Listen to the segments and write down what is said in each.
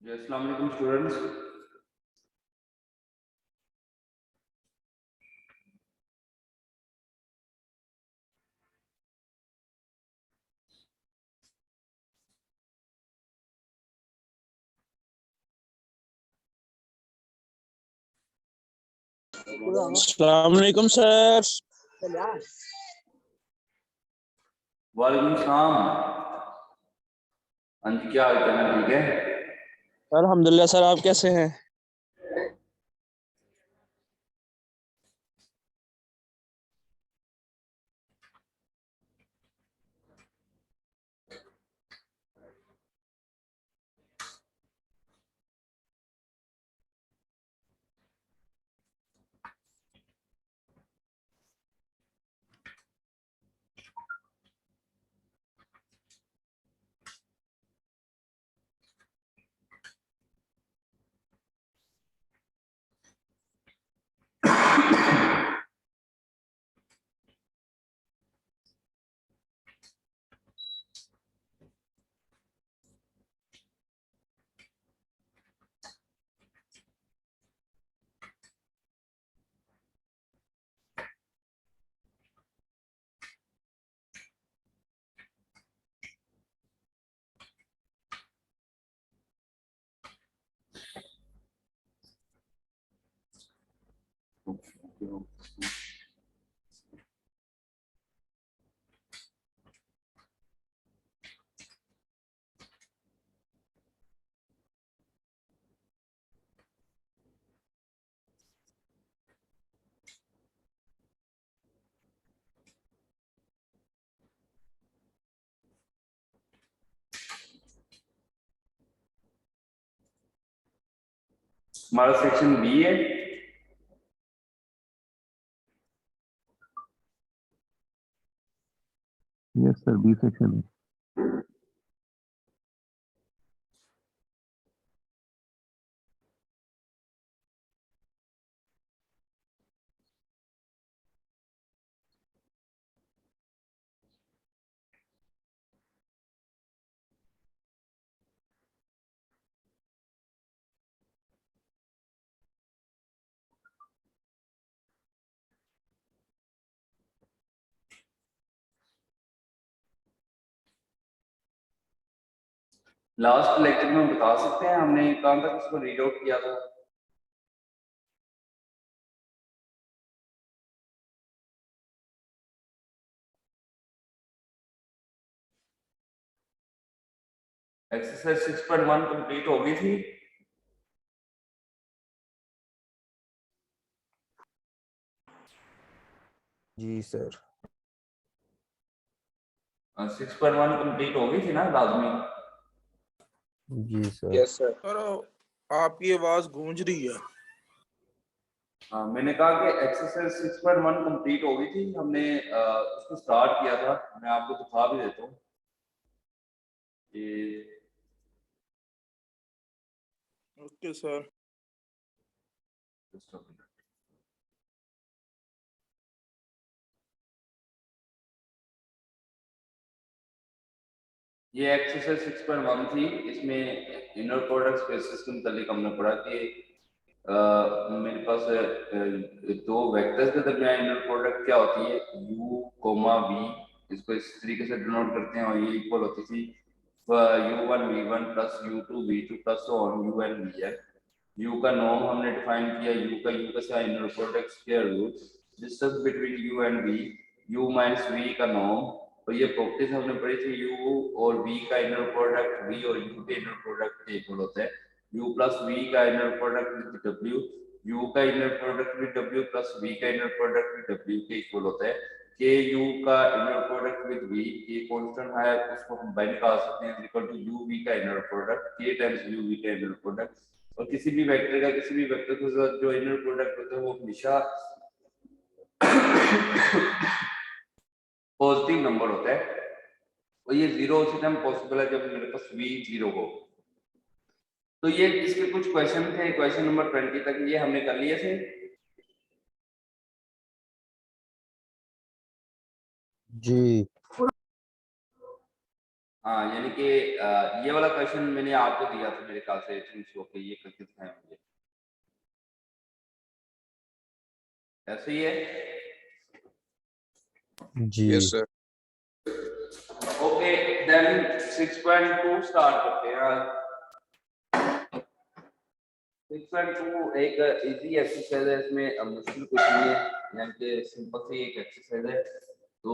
अस्सलाम वालेकुम स्टूडेंट्स। अस्सलाम वालेकुम सर। वालेकुम सलाम। हाँ जी, क्या हाल चाल है? ठीक है अल्हम्दुलिल्लाह सर, आप कैसे हैं? हमारा सेक्शन बी है। Yes sir, B section. Last lecture में बता सकते हैं हमने कहाँ तक इसको रीड आउट किया था? एक्सरसाइज 6.1 कंप्लीट हो गई थी। जी सर। 6.1 कंप्लीट हो गई थी ना लाजमी? जी सर। Yes sir. सर आपकी आवाज गूंज रही है। हाँ, मैंने कहा कि एक्सरसाइज 6.1 कंप्लीट हो गई थी। हमने उसको स्टार्ट किया था। मैं आपको दिखा भी देता हूँ कि ओके सर। ये एक्सरसाइज 6.1 थी। इसमें इनर प्रोडक्ट स्पेसेस के मुतालिक हमने पढ़ा कि मेरे पास दो वेक्टर्स के दरमियान इनर प्रोडक्ट क्या होती है, u कोमा v। इसको इस तरीके से डिनोट करते हैं और ये इक्वल होती थी u1 v1 plus u2 v2 plus on un vn। u का नॉर्म हमने डिफाइन किया, u का साथ inner product square root distance between u and v, u minus v का नॉर्म। और ये प्रॉपर्टीज हमने पढ़ी थी, u और v का इनर प्रोडक्ट v और u के इनर प्रोडक्ट के इक्वल होता है। u प्लस v का inner product with w, u का inner product with w plus v का इनर प्रोडक्ट विद w के इक्वल होता है। के u का इनर प्रोडक्ट विद v, ये कांस्टेंट है, उसको हम बाय निकाल सकते हैं इक्वल टू u v का inner product k times u v का इनर प्रोडक्ट। और किसी भी वेक्टर का किसी भी वेक्टर के साथ जो इनर प्रोडक्ट होता है वो हमेशा पॉजिटिव नंबर होता है। और ये जीरो उसी टाइम पॉसिबल है जब मेरे पास v जीरो हो। तो ये इसके कुछ क्वेश्चन थे, क्वेश्चन नंबर 20 तक ये हमने कर लिए थे। जी हाँ, यानी कि ये वाला क्वेश्चन मैंने आपको दिया था मेरे ख्याल से, ओके ये करके दिखाएं मुझे, ऐसे ही है। जी yes sir. Okay then 6.2 start करते हैं। 6.2 एक इजी एक्सरसाइज है, इसमें मुश्किल कुछ नहीं है, यानी कि सिंपल सी एक एक्सरसाइज है। तो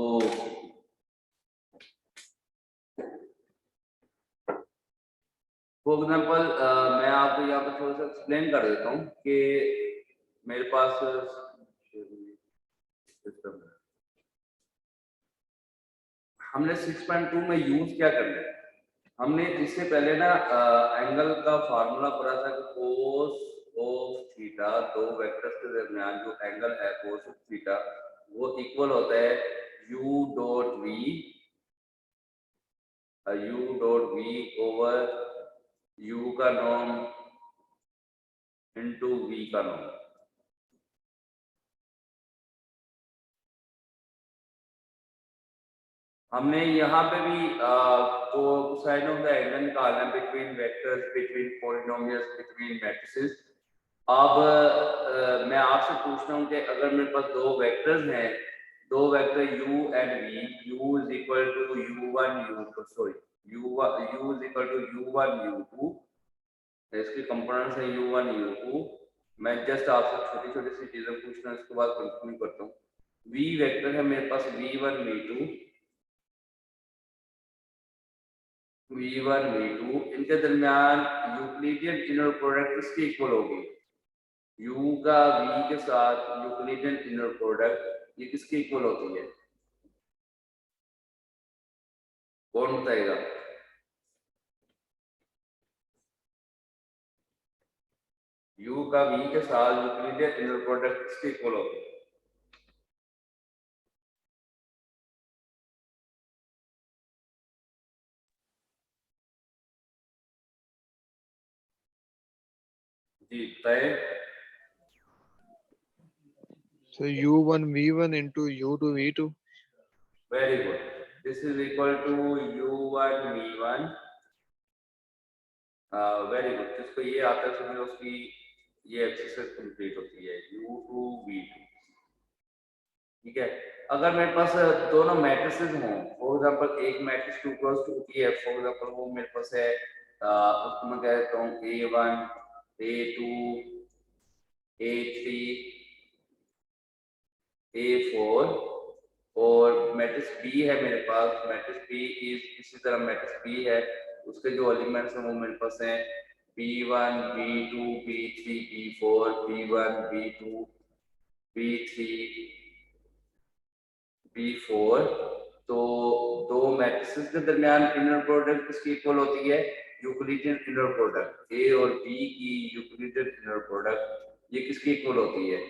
फॉर एग्जांपल मैं आपको यहाँ पर थोड़ा सा एक्सप्लेन कर देता हूँ कि मेरे पास हमने 6.2 में यूज क्या करना है। हमने इससे पहले ना एंगल का फार्मूला पढ़ा था कि कोस ऑफ थीटा, दो वेक्टर्स के दरमियान जो एंगल है कोस ऑफ थीटा वो इक्वल होता है u dot v over u का नॉर्म इनटू v का नॉर्म। हमने यहाँ पे भी कोसाइन ऑफ द एंगल निकालना है between vectors, between polynomials, between matrices. अब मैं आपसे पूछता हूँ कि अगर मेरे पास दो वेक्टर्स हैं, दो vector u and v, u is equal to u1 u2 sorry u is equal to u1 u2, इसके कंपोनेंट्स हैं u1 u2। मैं जस्ट आपसे छोटी छोटी सी चीजें पूछना, इसके बाद कंक्लूड करता हूँ। v वेक्टर है मेरे पास v1 v2, v1 v2, इनके दरमियान यूक्लिडियन इनर प्रोडक्ट किसके इक्वल होगी? u का v के साथ यूक्लिडियन इनर प्रोडक्ट ये किसके इक्वल होती है? कौन बताएगा? u का v के साथ यूक्लिडियन इनर प्रोडक्ट किसके इक्वल होती है? जी बताए। So u1 v1 into u2 v2. Very good, this is equal to u1 v1। Very good, जिसको ये आता है समझो उसकी ये एक्सरसाइज कंप्लीट होती है u2 v2। ठीक है, अगर मेरे पास दोनों मैट्रिसेस हों, फॉर एग्जांपल एक मैट्रिक्स 2 क्रॉस 2 की है, फॉर एग्जांपल वो मेरे पास है उसको मैं कह देता हूँ a1 a2 a3 a4, और मैट्रिक्स b है मेरे पास, मैट्रिक्स b इज इसी तरह मैट्रिक्स b है, उसके जो एलिमेंट्स हैं वो मेरे पास हैं b1 b2 b3 b4 b1 b2 b3 b4। तो दो मैट्रिसेस के दरमियान इनर प्रोडक्ट किसकी इक्वल होती है? यूक्लिडियन इनर प्रोडक्ट a और b की यूक्लिडियन इनर प्रोडक्ट ये किसकी इक्वल होती है?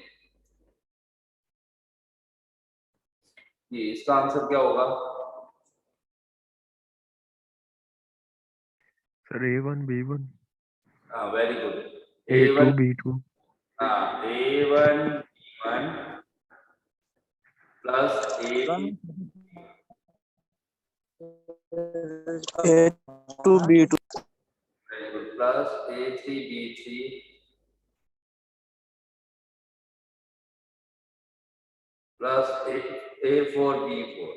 ये इसका आंसर क्या होगा? सर A1 B1 हाँ very good, A2 a1 B2 हाँ a1 b1 plus a A2 B2 plus a3 b3 plus a4 b4।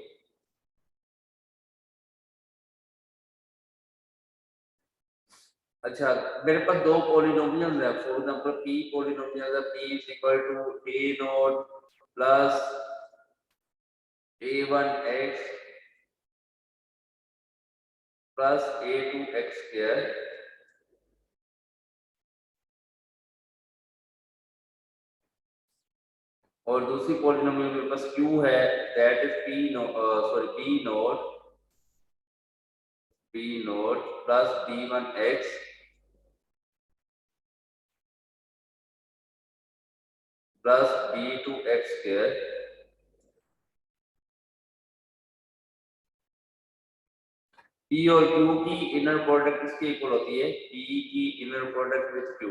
अच्छा, मेरे पास दो पॉलिनोमियल्स है, फॉर एग्जांपल p पॉलिनोमियल है, p is equal to a naught plus a1x plus a2x square, और दूसरी polynomial मेरे पास q है, that is p naught plus b1x plus b2x square. p और q की इनर प्रोडक्ट किसके इक्वल होती है? p की inner product with q,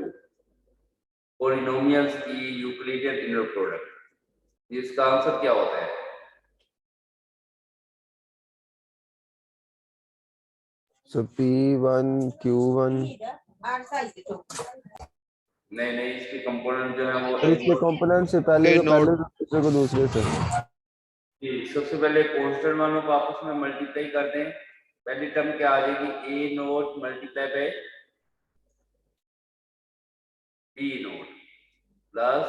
polynomials की यूक्लिडियन इनर प्रोडक्ट। इसका आंसर क्या होता है? So P1 Q1 नहीं, इसके कंपोनेंट जो है वो और इसके कंपोनेंट से पहले Okay, को पहले note. से दूसरे को दूसरे से। जी, सबसे पहले कांस्टेंट मानों को आपस में मल्टीप्लाई कर दें। पहली टर्म क्या आ जाएगी, A naught multiply by B naught plus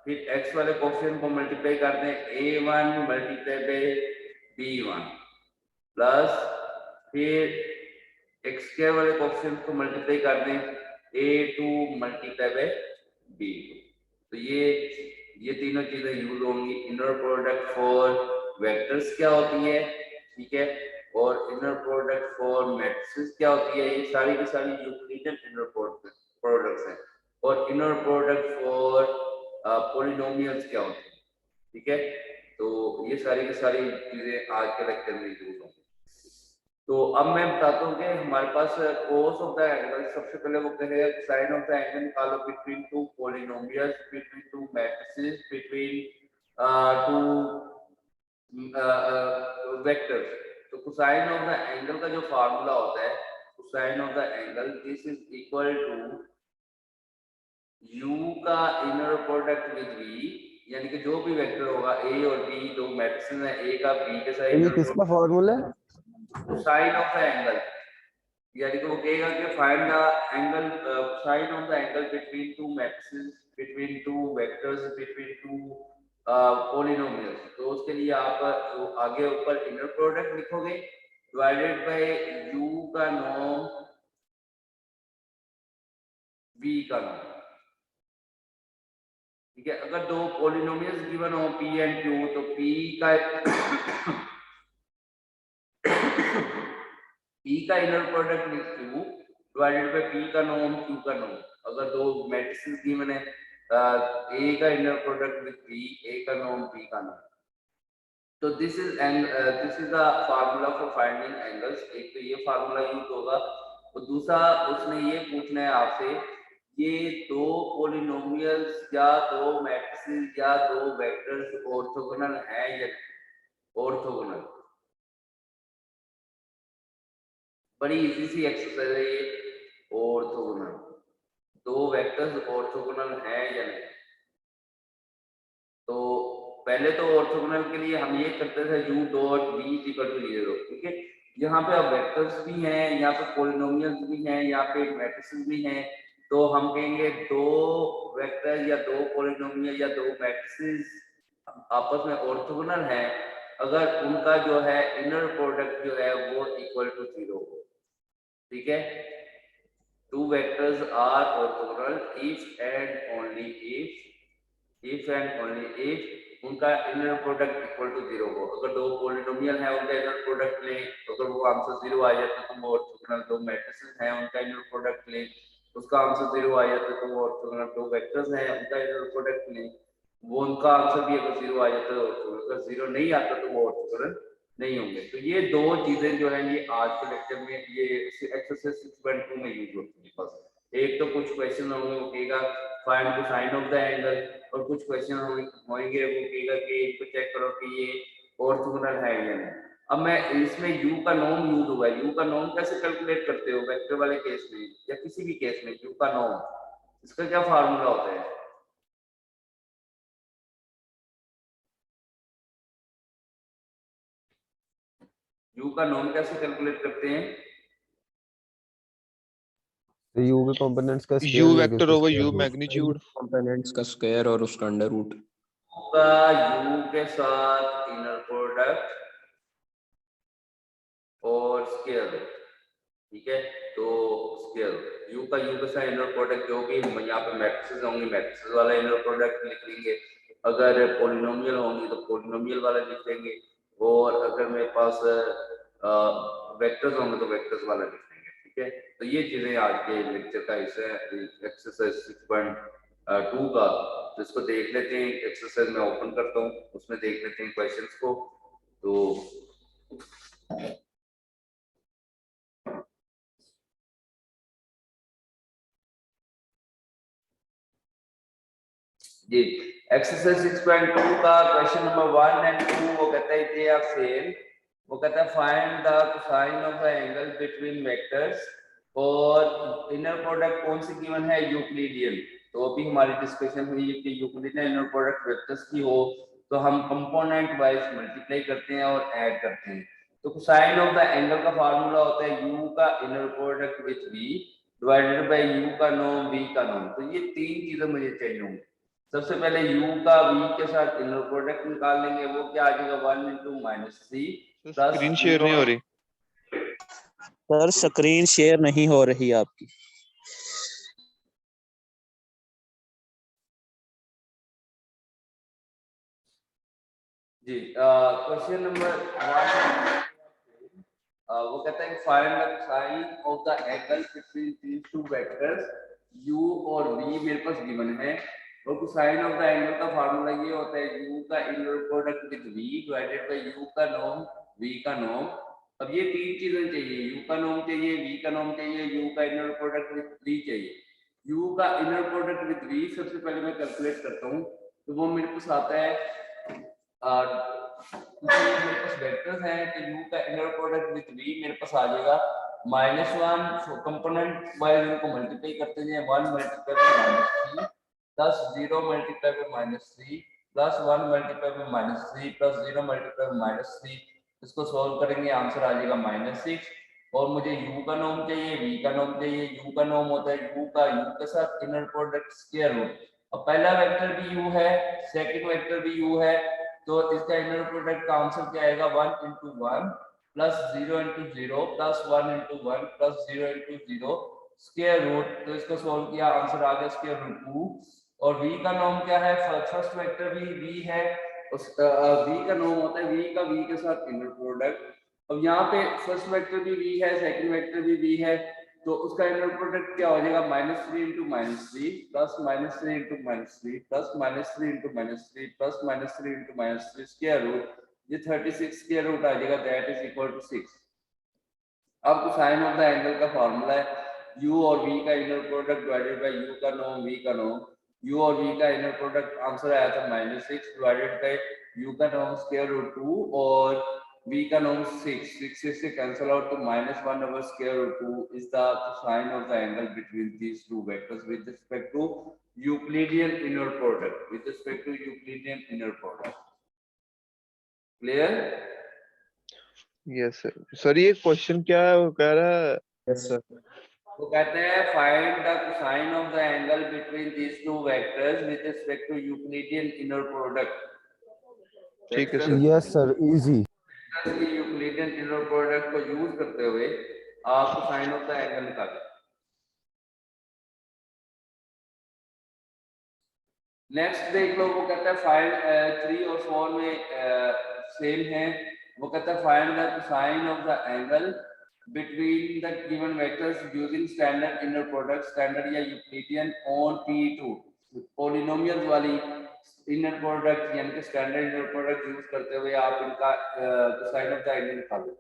फिर x वाले कोफिशिएंट को मल्टीप्लाई कर दें, a1 multiply by b1 plus फिर x के वाले कोफिशिएंट को मल्टीप्लाई कर दें, a2 मल्टीप्लाई बाय b2। तो ये तीनों चीजें यूज होंगी। इनर प्रोडक्ट फॉर वेक्टर्स क्या होती है, ठीक है, और इनर प्रोडक्ट फॉर मैट्रिसेस क्या होती है, ये सारी की सारी यूक्लिडियन इनर प्रोडक्ट्स हैं। और इनर प्रोडक्ट फॉर पॉलिनोमियल्स क्या होते हैं, ठीक है। तो ये सारी की सारी चीजें आज के लेक्चर में यूज होंगी। तो अब मैं बताता हूँ कि हमारे पास कोस ऑफ द एंगल, सबसे पहले वो कहेगा साइन ऑफ द एंगल निकालो between two polynomials, between two matrices, between two vectors. तो कोसाइन ऑफ द एंगल का जो फार्मूला होता है, cosine of the angle this is equal to u का इनर प्रोडक्ट विद v, यानी कि जो भी वेक्टर होगा a और b, दो मैट्रिसेस हैं, a का b के साथ ये इनर किसका फॉर्मूला है? कोसाइन ऑफ द एंगल, यानी कि वो कहेगा कि find the angle, sine of the angle between two matrices, between two vectors, between two polynomials. तो उसके लिए आप आगे ऊपर इनर प्रोडक्ट लिखोगे डिवाइडेड बाय u का नॉर्म v का नॉर्म, ठीक है। अगर दो पॉलिनोमियल्स गिवन हो p एंड q, तो p का p का inner product with q divided by p का नॉर्म q का नॉर्म। अगर दो मैट्रिसेस गिवन है, a का inner product with p, a का नॉर्म p का नॉर्म। तो this is the formula for finding angles. एक तो ये फार्मूला यूज होगा, और दूसरा उसने ये पूछना है आपसे, ये दो पॉलिनोमियल्स या दो मैट्रिसेस या दो वेक्टर्स ऑर्थोगोनल है या नहीं। ऑर्थोगोनल बड़ी इजी सी एक्सरसाइज है ये। ऑर्थोगोनल, दो वेक्टर्स ऑर्थोगोनल है या नहीं। तो पहले तो ऑर्थोगोनल के लिए हम ये करते थे u dot v equal to 0, ठीक है। यहाँ पे अब वेक्टर्स भी हैं, यहाँ पे पॉलिनोमियल्स भी हैं, यहाँ पे मैट्रिसेस भी हैं। तो हम कहेंगे दो वेक्टर या दो पॉलिनोमियल या दो मैट्रिसेस आपस में ऑर्थोगोनल हैं अगर उनका जो है इनर प्रोडक्ट जो है वो इक्वल टू 0 हो, ठीक है। Two vectors are orthogonal if and only if and only if उनका इनर प्रोडक्ट इक्वल टू 0 हो। अगर दो पॉलिनोमियल है, उनका इनर प्रोडक्ट लें, अगर वो आंसर 0 आ जाता तो वो ऑर्थोगोनल। दो मैट्रिसेस हैं, उनका इनर प्रोडक्ट लें, उसका आंसर 0 आ जाता तो वो ऑर्थोगोनल। दो वेक्टर्स हैं, उनका इनर प्रोडक्ट लें, वो उनका आंसर भी अगर 0 आ जाता तो ऑर्थोगोनल। अगर 0 नहीं आता तो वो ऑर्थोगोनल नहीं होंगे। तो ये दो चीजें जो है ये आज के लेक्चर में ये एक्सरसाइज 6.2 में यूज होती है। बस एक तो कुछ क्वेश्चन होंगे, वो कहेगा find cosine of the angle, और कुछ क्वेश्चन होंगे वो कहेगा कि इनको चेक करो कि ये ऑर्थोगोनल है या नहीं। अब मैं इसमें u का नॉर्म यूज हुआ है, u का नॉर्म कैसे कैलकुलेट करते हो वेक्टर वाले केस में या किसी भी केस में? u का नॉर्म, इसका क्या फार्मूला होता है? u का नॉर्म कैसे कैलकुलेट करते हैं? तो u के कंपोनेंट्स का U स्क्वायर लेके vector उसका over square U root. magnitude. Components का स्क्वायर और उसका अंडर रूट। का u के साथ इनर प्रोडक्ट और स्केयर, ठीक है। तो स्केयर u का u के साथ इनर प्रोडक्ट जो भी यहाँ पे मैट्रिसेस होंगे, मैट्रिसेस वाला इनर प्रोडक्ट लिख लेंगे। अगर पॉलिनोमियल होंगी तो पॉलिनोमियल वाला लिख लेंगे, और अगर मेरे पास वेक्टर्स होंगे तो वेक्टर्स वाला लिख लेंगे, ठीक है। तो ये चीजें आज के लेक्चर का हिस्सा है, एक्सरसाइज 6.2 का। तो इसको देख लेते हैं। एक्सरसाइज में ओपन करता हूँ, उसमें देख लेते हैं क्वेश्चंस को। तो जी, एक्सरसाइज 6.2 का क्वेश्चन नंबर 1 एंड 2 वो कहता है दे आर सेम वो कहता है find the cosine of the angle between vectors, और इनर प्रोडक्ट कौन सी गिवन है, यूक्लिडियन। तो अभी हमारी डिस्कशन हुई है कि यूक्लिडियन इनर प्रोडक्ट वेक्टर्स की हो तो हम कंपोनेंट वाइज मल्टीप्लाई करते हैं और ऐड करते हैं। तो कोसाइन ऑफ द एंगल का फार्मूला होता है u का inner product with v divided by u का नॉर्म v का नॉर्म। तो ये तीन चीजें मुझे चाहिए होंगी। सबसे पहले u का v के साथ इनर प्रोडक्ट निकाल लेंगे, वो क्या आ जाएगा 1 × -3 प्लस स्क्रीन शेयर नहीं हो रही। सर स्क्रीन शेयर नहीं हो रही आपकी। जी क्वेश्चन नंबर 1 वो कहता है find the sine of the angle between these two vectors u और v मेरे पास गिवन है, और कोसाइन ऑफ द एंगल का फार्मूला ये होता है u का inner product with v divided by u का नॉर्म v का नॉर्म। अब ये तीन चीजें चाहिए, u का नॉर्म चाहिए, v का नॉर्म चाहिए, u का इनर प्रोडक्ट विद v चाहिए। u का इनर प्रोडक्ट विद v सबसे पहले मैं कैलकुलेट करता हूँ, तो वो मेरे पास आता है मेरे पास वेक्टर्स हैं, तो u का इनर प्रोडक्ट विद v मेरे पास आ जाएगा -1 कंपोनेंट वाइज इनको मल्टीप्लाई करते हैं, 1 multiply by -3 plus 0 multiply by -3 plus 1 multiply by -3 plus 0 multiply by -3। इसको सॉल्व करेंगे आंसर आ जाएगा -6। और मुझे u का नॉर्म चाहिए, v का नॉर्म चाहिए। u का नॉर्म होता है u का u के साथ इनर प्रोडक्ट स्क्वायर रूट। अब पहला वेक्टर भी u है, सेकंड वेक्टर भी u है, तो इसका इनर प्रोडक्ट का आंसर क्या आएगा 1 × 1 plus 0 × 0 plus 1 × 1 plus 0 × 0 square root. तो इसको सॉल्व किया आंसर आ गया स्क्वायर रूट 2। और v का नॉर्म क्या है, फर्स्ट वेक्टर भी v है, उस v का नॉर्म होता है v का v के साथ इनर प्रोडक्ट। अब यहाँ पे फर्स्ट वेक्टर भी v है, सेकंड वेक्टर भी v है, तो उसका इनर प्रोडक्ट क्या हो जाएगा -3 × -3 plus -3 × -3 plus -3 × -3 plus -3 × -3 square root. ये 36 स्क्वायर रूट आ जाएगा, दैट इज इक्वल टू 6। अब कोसाइन ऑफ द एंगल का फार्मूला है u और v का inner product divided by u का नॉर्म v का नॉर्म। u और v का इनर प्रोडक्ट आंसर आया था -6 डिवाइडेड बाय u का नॉर्म स्क्वायर रूट 2 और v का नॉर्म 6 से कैंसिल आउट, तो -1 over square root 2 is the cosine of the angle between these two vectors with respect to Euclidean inner product. With respect to Euclidean inner product. Clear? Yes sir. Sir ये question क्या है, वो कह रहा है Yes, sir. वो कहते हैं find the cosine of the angle between these two vectors with respect to Euclidean inner product. ठीक है sir. Yes sir, easy. Euclidean inner product को यूज करते हुए आप कोसाइन ऑफ द एंगल निकालें। नेक्स्ट देख लो, वो कहता है फाइंड 3 और 4 में सेम है। वो कहता है find the cosine of the angle between the given vectors using standard inner product, standard या यूक्लिडियन ऑन P2। पॉलिनोमियल्स वाली इनर प्रोडक्ट यानी कि स्टैंडर्ड इनर प्रोडक्ट यूज करते हुए आप इनका कोसाइन ऑफ द एंगल निकालो।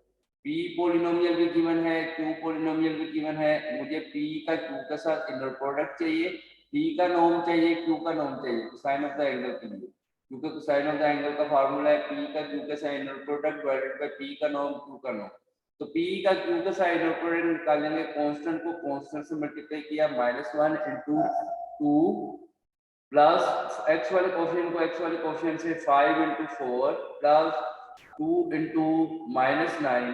P पॉलिनोमियल भी गिवन है, Q पॉलिनोमियल भी गिवन है। मुझे P का Q के साथ इनर प्रोडक्ट चाहिए, P का नॉर्म चाहिए, Q का नॉर्म चाहिए कोसाइन ऑफ द एंगल के लिए, क्योंकि कोसाइन ऑफ द एंगल का फार्मूला है P का Q के साथ inner product divided by P का नॉर्म Q का नॉर्म। तो P का Q के साथ इनर प्रोडक्ट निकालेंगे, कांस्टेंट को कांस्टेंट से मल्टीप्लाई किया, -1 × 2 प्लस x वाले कोफिशिएंट को x वाले कोफिशिएंट से 5 × 4 प्लस 2 × -9।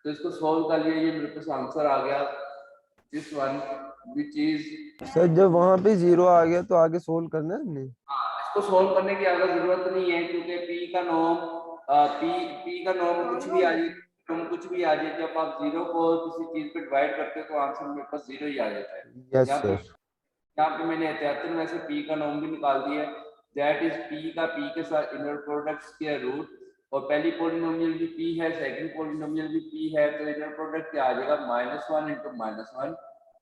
तो इसको सॉल्व कर लिया, ये मेरे पास आंसर आ गया this one which is. Sir जब वहां पे 0 आ गया तो आगे सोल्व करना है नहीं? इसको सॉल्व करने की आगे जरूरत नहीं है, क्योंकि p का नॉर्म p का नॉर्म कुछ भी आ जाए, कुछ भी आ जाए, जब आप 0 को किसी चीज पे डिवाइड करते हो तो आंसर मेरे पास 0 ही आ जाता है। Yes sir. यहाँ पे मैंने एहतियातन वैसे p का नॉर्म भी निकाल दिया है, दैट इज p का p के साथ इनर प्रोडक्ट स्क्वायर रूट। और पहली पॉलिनोमियल भी p है, सेकंड पॉलिनोमियल भी p है, तो इनर प्रोडक्ट क्या आ जाएगा -1 × -1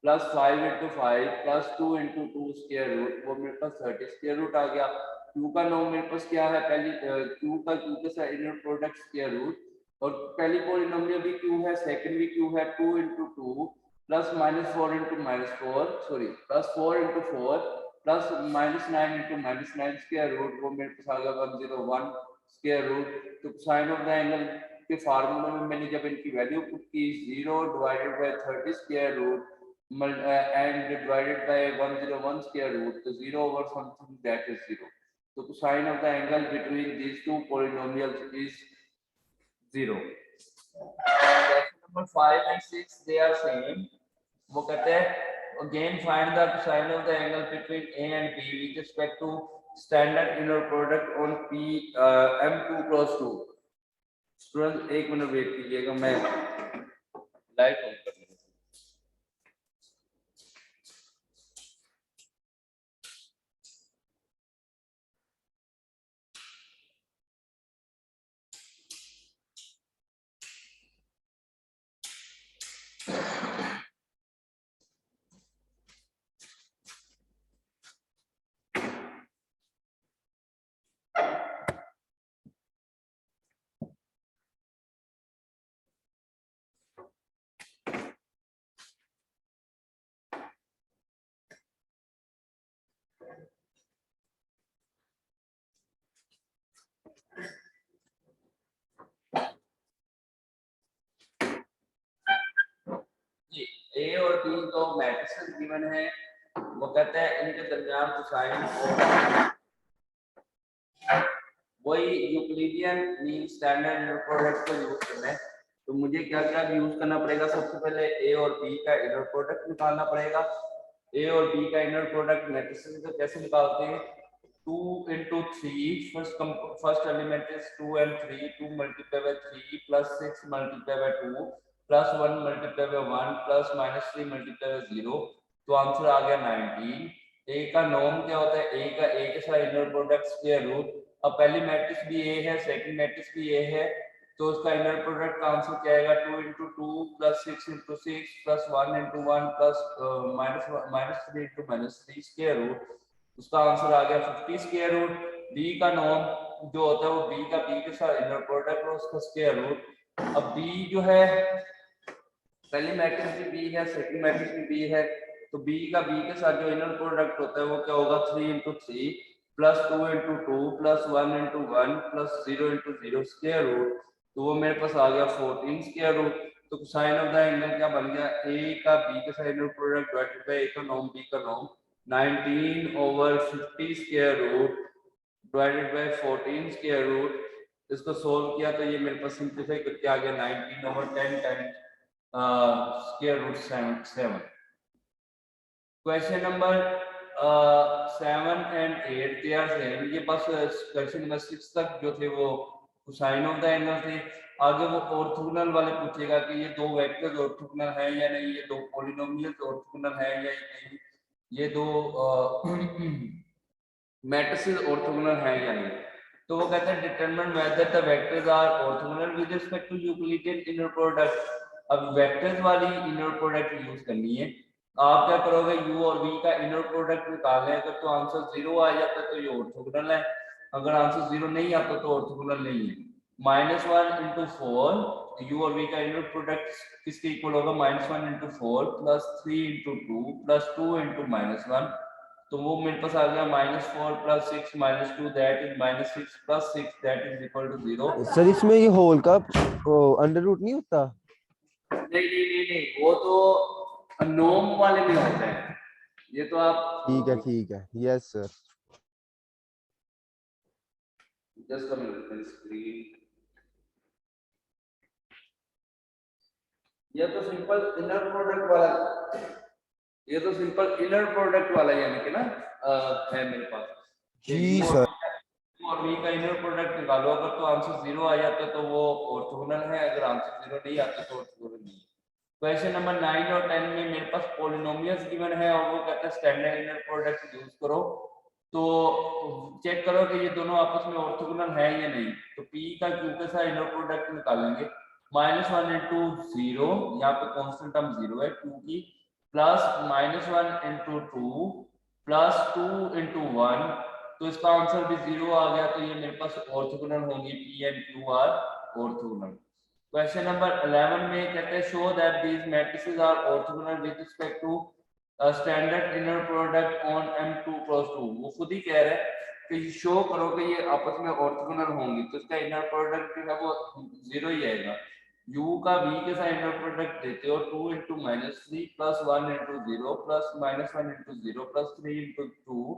प्लस 5 × 5 प्लस 2 × 2 स्क्वायर रूट। वो मेरे पास 30 स्क्वायर रूट आ गया। q का नॉर्म मेरे पास क्या है, पहली q का q के साथ इनर प्रोडक्ट स्क्वायर रूट, और पहली पॉलिनोमियल भी q है, सेकंड भी q है, 2 × 2 plus -4 × -4 sorry plus 4 × 4 plus -9 × -9 square root. वो मेरे पास आ गया 101 स्क्वायर रूट। तो साइन ऑफ द एंगल के फार्मूले में मैंने जब इनकी वैल्यू पुट की 0 divided by 30 square root and divided by 101 square root, तो 0 over something that is 0. So cosine of the angle between these two polynomials is 0. Question number 5 and 6 they are same. वो कहते हैं again find the cosine of the angle between A and B with respect to standard inner product on P M2 cross 2. Student एक minute wait कीजिएगा, मैं light on कर दूं। ए और B तो मैट्रिसेस गिवन है, वो कहते हैं इनके दरमियान कोसाइन वही Euclidean mean standard inner product को यूज करना है। तो मुझे क्या क्या यूज करना पड़ेगा? सबसे पहले ए और बी का इनर प्रोडक्ट निकालना पड़ेगा। ए और बी का इनर प्रोडक्ट मैट्रिसेस को कैसे निकालते हैं? 2 into 3 first element is 2 and 3, 2 multiplied by 3 plus 6 multiplied by 2 plus 1 multiplied by 1 plus minus 3 multiplied by 0, तो आंसर आ गया 19। ए का नॉर्म क्या होता है? ए का ए के साथ इनर प्रोडक्ट स्क्वायर रूट। अब पहली मैट्रिक्स भी ए है, सेकंड मैट्रिक्स भी ए है, तो उसका इनर प्रोडक्ट का आंसर क्या आएगा? 2 into 2 plus 6 into 6 plus 1 into 1 plus minus 3 into minus 3 square root, उसका आंसर आ गया 50 स्क्वायर रूट। बी का नॉर्म जो होता है वो बी का बी के साथ इनर प्रोडक्ट और उसका स्क्वायर रूट। अब बी जो है पहली मैट्रिक्स भी बी है, सेकंड मैट्रिक्स भी बी है, तो बी का बी के साथ जो इनर प्रोडक्ट होता है वो क्या होगा? 3 into 3 plus 2 into 2 plus 1 into 1 plus 0 into 0 square root, तो वो मेरे पास आ गया 14 स्क्वायर रूट। तो कोसाइन ऑफ द एंगल क्या बन गया? ए का बी के साथ inner product divided by A का नॉर्म बी का norm 19 over 50 square root divided by 14 square root. इसको सोल्व किया तो ये मेरे पास सिंपलीफाई करके आ गया 19 over 10 times square root 7। Question number 7 and 8 they are same। ये बस क्वेश्चन नंबर 6 तक जो थे वो कोसाइन ऑफ द एंगल थे। आगे वो ऑर्थोगोनल वाले पूछेगा कि ये दो वेक्टर्स ऑर्थोगोनल हैं या नहीं, ये दो पॉलिनोमियल्स ऑर्थोगोनल हैं या नहीं, ये दो मैट्रिसेस ऑर्थोगोनल हैं या नहीं। तो वो कहते हैं determine whether the vectors are orthogonal with respect to Euclidean inner product. अब वेक्टर्स वाली इनर प्रोडक्ट यूज करनी है। आप क्या करोगे? u और v का इनर प्रोडक्ट निकालें, अगर तो आंसर 0 आ जाता है तो ये ऑर्थोगोनल है, अगर आंसर 0 नहीं आता तो ऑर्थोगोनल नहीं है। -1 into 4, u और v का इनर प्रोडक्ट किसके इक्वल होगा? -1 into 4 plus 3 into 2 plus 2 into -1, तो वो मेरे पास आ गया -4 plus 6 minus 2 that is -6 plus 6 that is equal to 0। Sir इसमें ये होल का अंडर रूट नहीं होता? नहीं, वो तो नॉर्म वाले में होता है, ये तो आप ठीक है yes sir. Just a minute screen. ये तो सिंपल इनर प्रोडक्ट वाला, ये तो सिंपल इनर प्रोडक्ट वाला यानी कि ना है मेरे पास जी सर। और v का इनर प्रोडक्ट निकालो, अगर तो आंसर 0 आ जाता तो वो ऑर्थोगोनल है, अगर आंसर 0 नहीं आता तो ऑर्थोगोनल नहीं है। क्वेश्चन नंबर 9 और 10 में मेरे पास पॉलिनोमियल्स गिवन है और वो कहता है स्टैंडर्ड इनर प्रोडक्ट यूज करो। तो चेक करो कि ये दोनों आपस में ऑर्थोगोनल है या नहीं। तो p का q के साथ इनर प्रोडक्ट निकालेंगे। -1 into 0, यहाँ पे कांस्टेंट टर्म 0 है 2 की, प्लस -1 into 2 प्लस 2 into 1, तो इसका आंसर भी 0 आ गया, तो ये मेरे पास ऑर्थोगोनल होंगी, p and q are orthogonal. Question number 11 में कहते हैं show that these matrices are orthogonal with respect to standard inner product on M2 cross 2। वो खुद ही कह रहे हैं कि शो करो कि ये आपस में ऑर्थोगोनल होंगी, तो इसका इनर प्रोडक्ट जो है वो 0 ही आएगा। u का v के साथ इनर प्रोडक्ट देते हो 2 into -3 plus 1 into 0 plus -1 into 0 plus 3 into 2,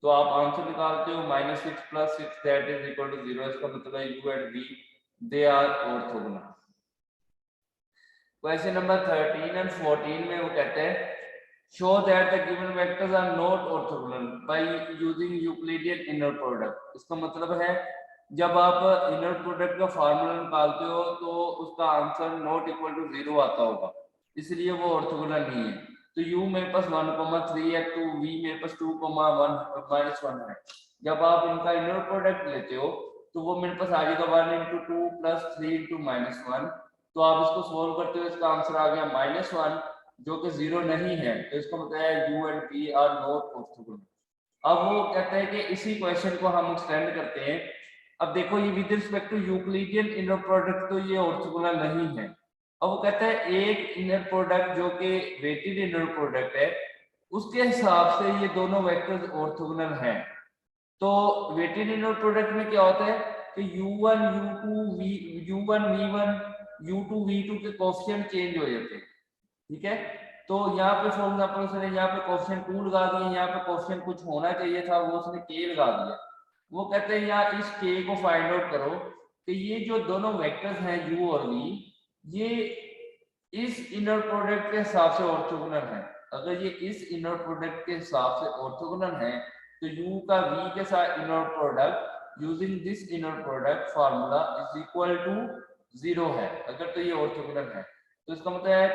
तो आप आंसर निकालते हो -6 plus 6 that is equal to 0। इसका मतलब है u and v they are orthogonal। Question number 13 and 14 में वो कहते हैं show that the given vectors are not orthogonal by using Euclidean inner product। इसका मतलब है जब आप इनर प्रोडक्ट का फार्मूला निकालते हो तो उसका आंसर नॉट इक्वल टू 0 आता होगा, इसलिए वो ऑर्थोगोनल नहीं है। तो u मेरे पास 1,3 है, तो v मेरे पास 2,1 -1 है। जब आप इनका इनर प्रोडक्ट लेते हो तो वो मेरे पास आ जाएगा 1 into 2 plus 3 into -1। तो आप इसको सोल्व करते हो, इसका आंसर आ गया -1 जो कि 0 नहीं है। तो इसका मतलब है u and v are not orthogonal. अब वो कहता है कि इसी क्वेश्चन को हम एक्सटेंड करते हैं। अब देखो ये with respect to Euclidean inner product तो ये ऑर्थोगोनल नहीं है। अब वो कहता है एक इनर प्रोडक्ट जो कि वेटेड इनर प्रोडक्ट है उसके हिसाब से ये दोनों वेक्टर्स ऑर्थोगोनल हैं। तो वेटेड इनर प्रोडक्ट में क्या होता है कि u1 u1 v1 u2 v2 के कोएफिशिएंट चेंज हो जाते हैं, ठीक है। तो यहाँ पे फॉर एग्जांपल उसने यहाँ पे कोएफिशिएंट 2 लगा दिए, यहाँ पे कोएफिशिएंट कुछ होना चाहिए था वो उसने k लगा दिया। वो कहते हैं यार इस k को फाइंड आउट करो कि ये जो दोनों वेक्टर्स हैं u और v ये इस इनर प्रोडक्ट के हिसाब से ऑर्थोगोनल है। अगर ये इस इनर प्रोडक्ट के हिसाब से ऑर्थोगोनल है तो u का v के साथ inner product using this inner product formula is equal to 0 है। अगर तो ये ऑर्थोगोनल है तो इसका मतलब है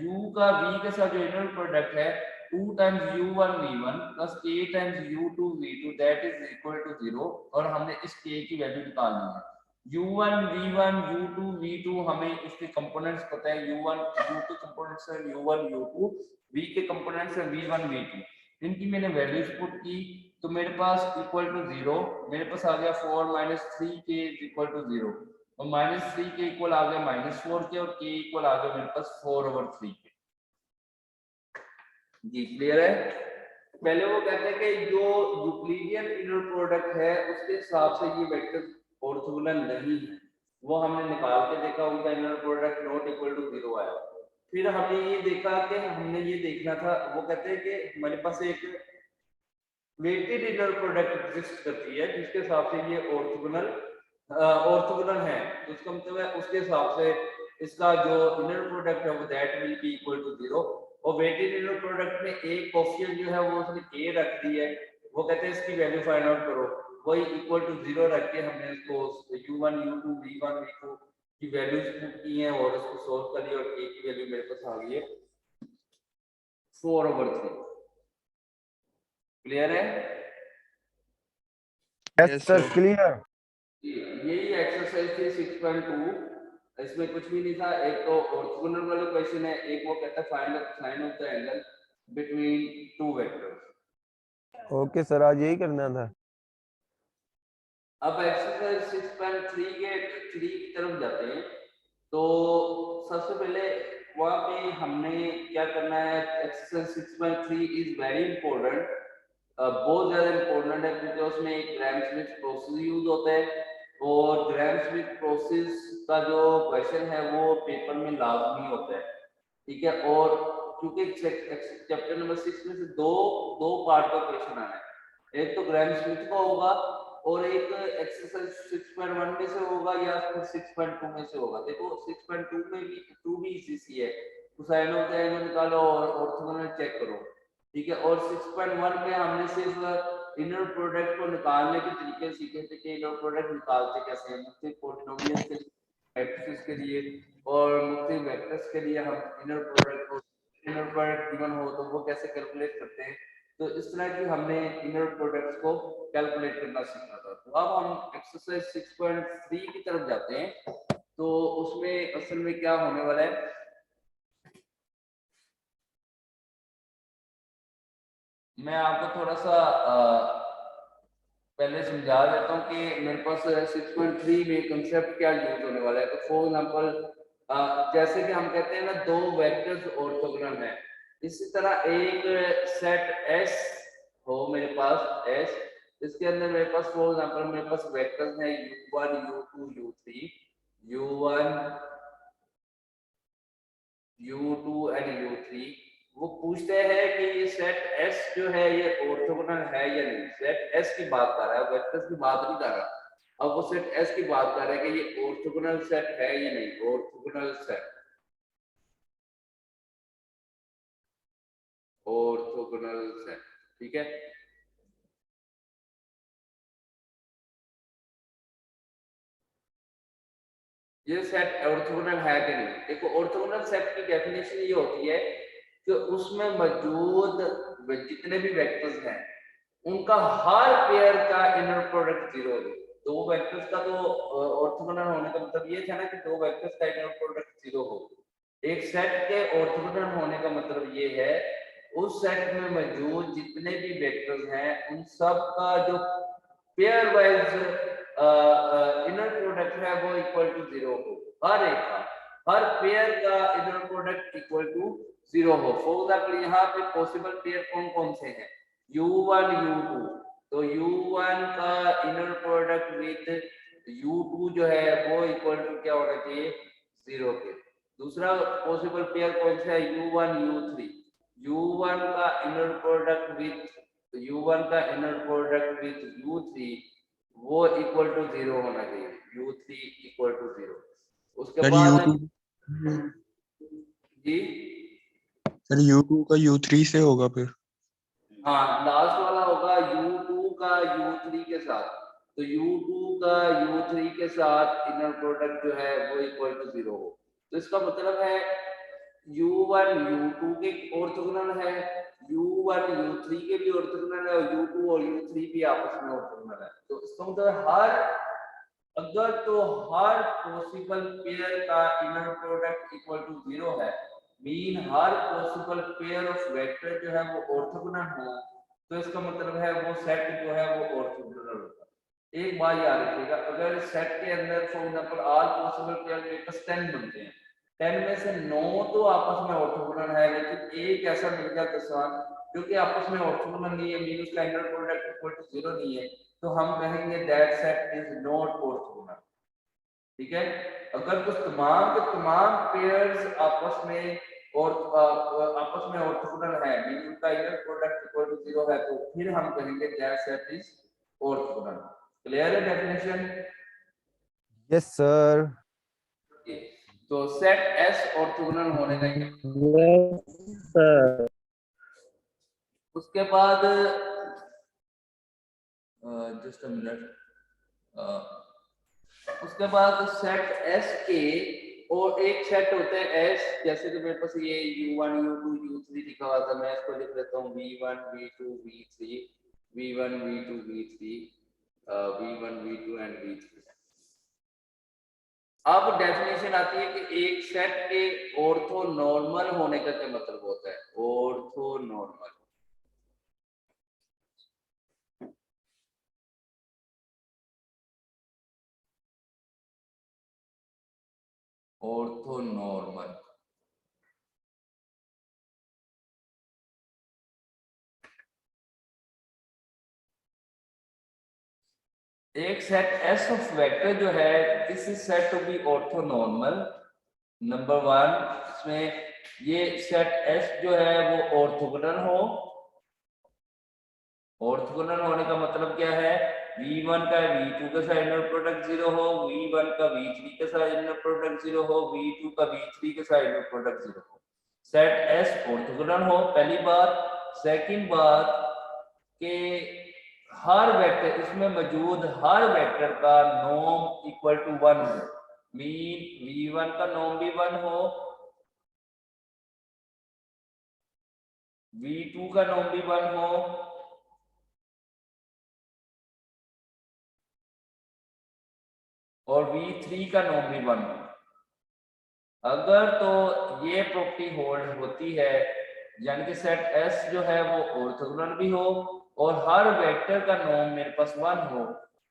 u का v के साथ जो इनर प्रोडक्ट है 2 times u1 v1 plus k times u2 v2 that is equal to 0 और हमने इस k की वैल्यू निकालनी है। u1 v1 u2 v2 हमें इसके कंपोनेंट्स पता है, u1 u के कंपोनेंट्स है u1 u2, v के कंपोनेंट्स है v1 v2। इनकी मैंने वैल्यूज पुट की तो मेरे पास इक्वल टू 0, मेरे पास आ गया 4 - 3k इक्वल टू 0 और -3 के इक्वल आ गया -4 के और k इक्वल आ गया मेरे पास 4/3 के। जी क्लियर है। पहले वो कहते हैं कि जो यूक्लिडियन इनर प्रोडक्ट है उसके हिसाब से ये वेक्टर ऑर्थोगोनल नहीं है, वो हमने निकाल के देखा, उनका inner product not equal to 0 आया। फिर हमने ये देखा कि हमने ये देखना था, वो कहते हैं कि हमारे पास एक वेटेड इनर प्रोडक्ट एग्जिस्ट करती है जिसके हिसाब से ये ऑर्थोगोनल है। तो उसका मतलब है उसके हिसाब से इसका जो इनर प्रोडक्ट है वो that will be equal to 0 और वेटेड इनर प्रोडक्ट में एक कोएफिशिएंट जो है वो उसने k रख दी है। वो कहते हैं इसकी वैल्यू फाइंड आउट करो, वही इक्वल टू 0 रख के हमने इसको u1 u2 v1 v2 की वैल्यूज पुट की हैं और इसको सॉल्व कर लिया और k की वैल्यू मेरे पास आ गई है 4/3। क्लियर है? Yes sir clear. यही एक्सरसाइज थी 6.2। इसमें कुछ भी नहीं था, एक तो ऑर्थोगोनल वाला क्वेश्चन है, एक वो कहता है find the sine of the angle between two vectors. Okay sir आज यही करना था। अब एक्सरसाइज 6.3 के 3 की तरफ जाते हैं। तो सबसे पहले वहां पे हमने क्या करना है, एक्सरसाइज 6.3 इज वेरी इंपॉर्टेंट, बहुत ज्यादा इंपॉर्टेंट है क्योंकि उसमें एक ग्राम स्मिथ प्रोसेस यूज होता है और ग्राम स्मिथ प्रोसेस का जो क्वेश्चन है वो पेपर में लाजमी होता है, ठीक है। और क्योंकि चैप्टर नंबर 6 में से दो पार्ट का क्वेश्चन आना है, एक तो ग्राम स्मिथ का होगा और एक एक्सरसाइज 6.1 में से होगा या फिर 6.2 में से होगा। देखो 6.2 में भी 2 भी इसी है, कोसाइन ऑफ द एंगल निकालो और ऑर्थोगोनल चेक करो, ठीक है। और 6.1 में हमने सिर्फ इनर प्रोडक्ट को निकालने के तरीके सीखे थे कि इनर प्रोडक्ट निकालते कैसे हैं, मुख्तलिफ पॉलिनोमियल्स के लिए, मैट्रिसेस के लिए और मुख्तलिफ वेक्टर्स के लिए हम इनर प्रोडक्ट गिवन हो तो वो कैसे कैलकुलेट करते हैं। तो इस तरह की हमने इनर प्रोडक्ट्स को कैलकुलेट करना सीखा था। तो अब हम एक्सरसाइज 6.3 की तरफ जाते हैं। तो उसमें असल में क्या होने वाला है, मैं आपको थोड़ा सा पहले समझा देता हूँ कि मेरे पास 6.3 में कंसेप्ट क्या यूज होने वाला है। तो फॉर एग्जांपल जैसे कि हम कहते हैं ना दो वेक्टर्स ऑर्थोगोनल हैं, इसी तरह एक सेट S हो मेरे पास S, इसके अंदर मेरे पास फॉर एग्जांपल मेरे पास वेक्टर्स हैं u1 u2 u3 u1 u2 and u3। वो पूछते हैं कि ये सेट S जो है ये ऑर्थोगोनल है या नहीं। सेट S की बात कर रहा है, वेक्टर्स की बात नहीं कर रहा। अब वो सेट S की बात कर रहा है कि ये ऑर्थोगोनल सेट है या नहीं। ऑर्थोगोनल सेट, ऑर्थोगोनल सेट, ठीक है। ये सेट ऑर्थोगोनल है कि नहीं। देखो ऑर्थोगोनल सेट की डेफिनेशन ये होती है कि उसमें मौजूद जितने भी वेक्टर्स हैं उनका हर पेयर का इनर प्रोडक्ट 0 हो। दो वेक्टर्स का तो ऑर्थोगोनल होने का मतलब ये था ना कि दो वेक्टर्स का इनर प्रोडक्ट 0 हो। एक सेट के ऑर्थोगोनल होने का मतलब ये है उस सेट में मौजूद जितने भी वेक्टर्स हैं उन सब का जो पेयर वाइज इनर प्रोडक्ट है वो इक्वल टू 0 हो। हर एक का, हर पेयर का इनर प्रोडक्ट इक्वल टू 0 हो। फॉर एग्जांपल यहाँ पे पॉसिबल पेयर कौन कौन से हैं, u1 u2, तो u1 का इनर प्रोडक्ट विद u2 जो है वो इक्वल टू क्या होना चाहिए, 0 के। दूसरा पॉसिबल पेयर कौन सा है, u1 u3, u1 का इनर प्रोडक्ट विद u3 वो इक्वल टू 0 होना चाहिए, u3 इक्वल टू 0। उसके सर बाद U2 जी सर U2 का U3 से होगा फिर। हाँ, लास्ट वाला होगा u2 का u3 के साथ। तो u2 का u3 के साथ इनर प्रोडक्ट जो है वो इक्वल टू 0 हो। तो इसका मतलब है u1 u2 के ऑर्थोगोनल है, u1 u3 के भी ऑर्थोगोनल है, और u2 और u3 भी आपस में ऑर्थोगोनल है। तो इसका मतलब अगर तो हर पॉसिबल पेयर का इनर प्रोडक्ट इक्वल टू 0 है, mean her possible pair of vector जो है वो ऑर्थोगोनल हो, तो इसका मतलब है वो सेट जो है वो ऑर्थोगोनल होगा। एक बात याद रखिएगा, अगर सेट के अंदर for example all possible pair के पास 10 बनते हैं, 10 में से 9 तो आपस में ऑर्थोगोनल है, लेकिन एक ऐसा मिल गया दसान जो कि आपस में ऑर्थोगोनल नहीं है, मीन उसका इनर प्रोडक्ट इक्वल टू 0 नहीं है, तो हम कहेंगे that set is not orthogonal. ठीक है। अगर कुछ तमाम के तमाम पेयर्स आपस में ऑर्थोगोनल है, मीन उनका इनर प्रोडक्ट इक्वल टू 0 है, तो फिर हम कहेंगे that set is orthogonal. Clear है डेफिनेशन? Yes sir. तो सेट एस ऑर्थोगोनल होने का यस सर। उसके बाद जस्ट अ मिनट, उसके बाद सेट एस के और एक सेट होते हैं एस, जैसे कि मेरे पास ये u1 u2 u3 लिखा हुआ था, मैं इसको लिख लेता हूँ v1 v2 v3 v1 v2 v3 v1 v2 and v3। अब डेफिनेशन आती है कि एक सेट के ऑर्थोनॉर्मल होने का क्या मतलब होता है, ऑर्थोनॉर्मल। ऑर्थोनॉर्मल एक सेट एस ऑफ वेक्टर जो है this is said to be orthonormal. Number 1, इसमें ये सेट एस जो है वो ऑर्थोगोनल हो। ऑर्थोगोनल होने का मतलब क्या है, v1 का v2 के साथ इनर प्रोडक्ट 0 हो, v1 का v3 के साथ इनर प्रोडक्ट 0 हो, v2 का v3 के साथ इनर प्रोडक्ट 0 हो। सेट एस ऑर्थोगोनल हो, पहली बात। सेकंड बात के हर वेक्टर, इसमें मौजूद हर वेक्टर का नॉर्म इक्वल टू 1 हो, मीन v1 का नॉर्म भी 1 हो, v2 का नॉर्म भी 1 हो, और v3 का नॉर्म भी 1 हो। अगर तो ये प्रॉपर्टी होल्ड होती है, यानी कि सेट S जो है वो ऑर्थोगोनल भी हो और हर वेक्टर का नॉर्म मेरे पास 1 हो,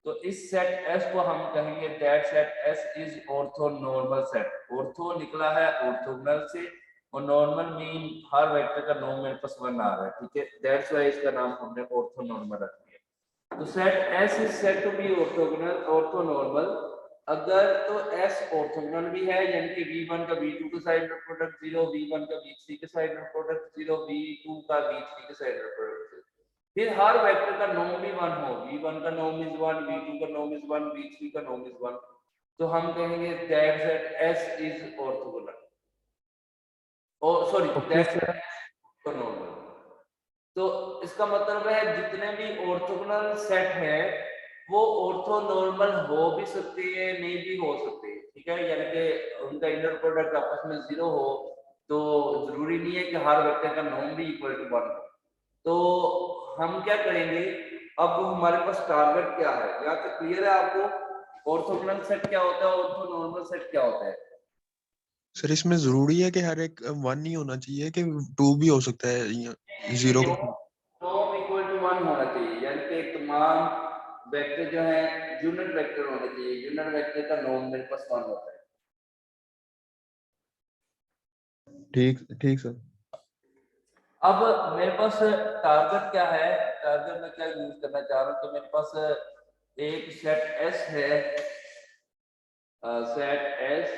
तो इस सेट S को हम कहेंगे that set S is orthonormal set. Ortho निकला है ऑर्थोगोनल से, और नॉर्मल मीन हर वेक्टर का नॉर्म मेरे पास 1 आ रहा है, ठीक है। दैट्स व्हाई इसका नाम हमने ऑर्थोनॉर्मल रख दिया। तो set S is said to be orthogonal orthonormal अगर तो S ऑर्थोगोनल भी है, यानी कि V1 का V2 के साइड में प्रोडक्ट 0, V1 का V3 के साइड में प्रोडक्ट 0, V2 का V3 के साइड में प्रोडक्ट 0। फिर हर वेक्टर का नॉर्म भी 1 हो, V1 का नॉर्म इज 1, V2 का नॉर्म इज 1, V3 का नॉर्म इज 1, तो हम कहेंगे that set S is orthogonal, और सॉरी दैट सेट ऑर्थोनॉर्मल। तो इसका मतलब है जितने भी ऑर्थोगोनल सेट है वो ऑर्थोनॉर्मल हो भी सकते हैं, नहीं भी हो सकते, ठीक है, यानी कि उनका इनर प्रोडक्ट आपस में 0 हो तो जरूरी नहीं है कि हर वेक्टर का नॉर्म भी इक्वल टू 1 हो। तो हम क्या करेंगे, अब हमारे पास टारगेट क्या है, या तो क्लियर है आपको ऑर्थोगोनल सेट क्या होता है, ऑर्थोनॉर्मल सेट क्या होता है? सर इसमें जरूरी है कि हर एक 1 ही होना चाहिए कि 2 भी हो सकता है, 0 नॉर्म इक्वल टू 1 होना चाहिए, यानी कि तमाम वेक्टर जो है यूनिट वेक्टर होने चाहिए, यूनिट वेक्टर का नॉर्म मेरे पास 1 होता है। ठीक ठीक सर। अब मेरे पास टारगेट क्या है, टारगेट में क्या यूज करना चाह रहा हूँ, तो मेरे पास एक सेट S है, सेट S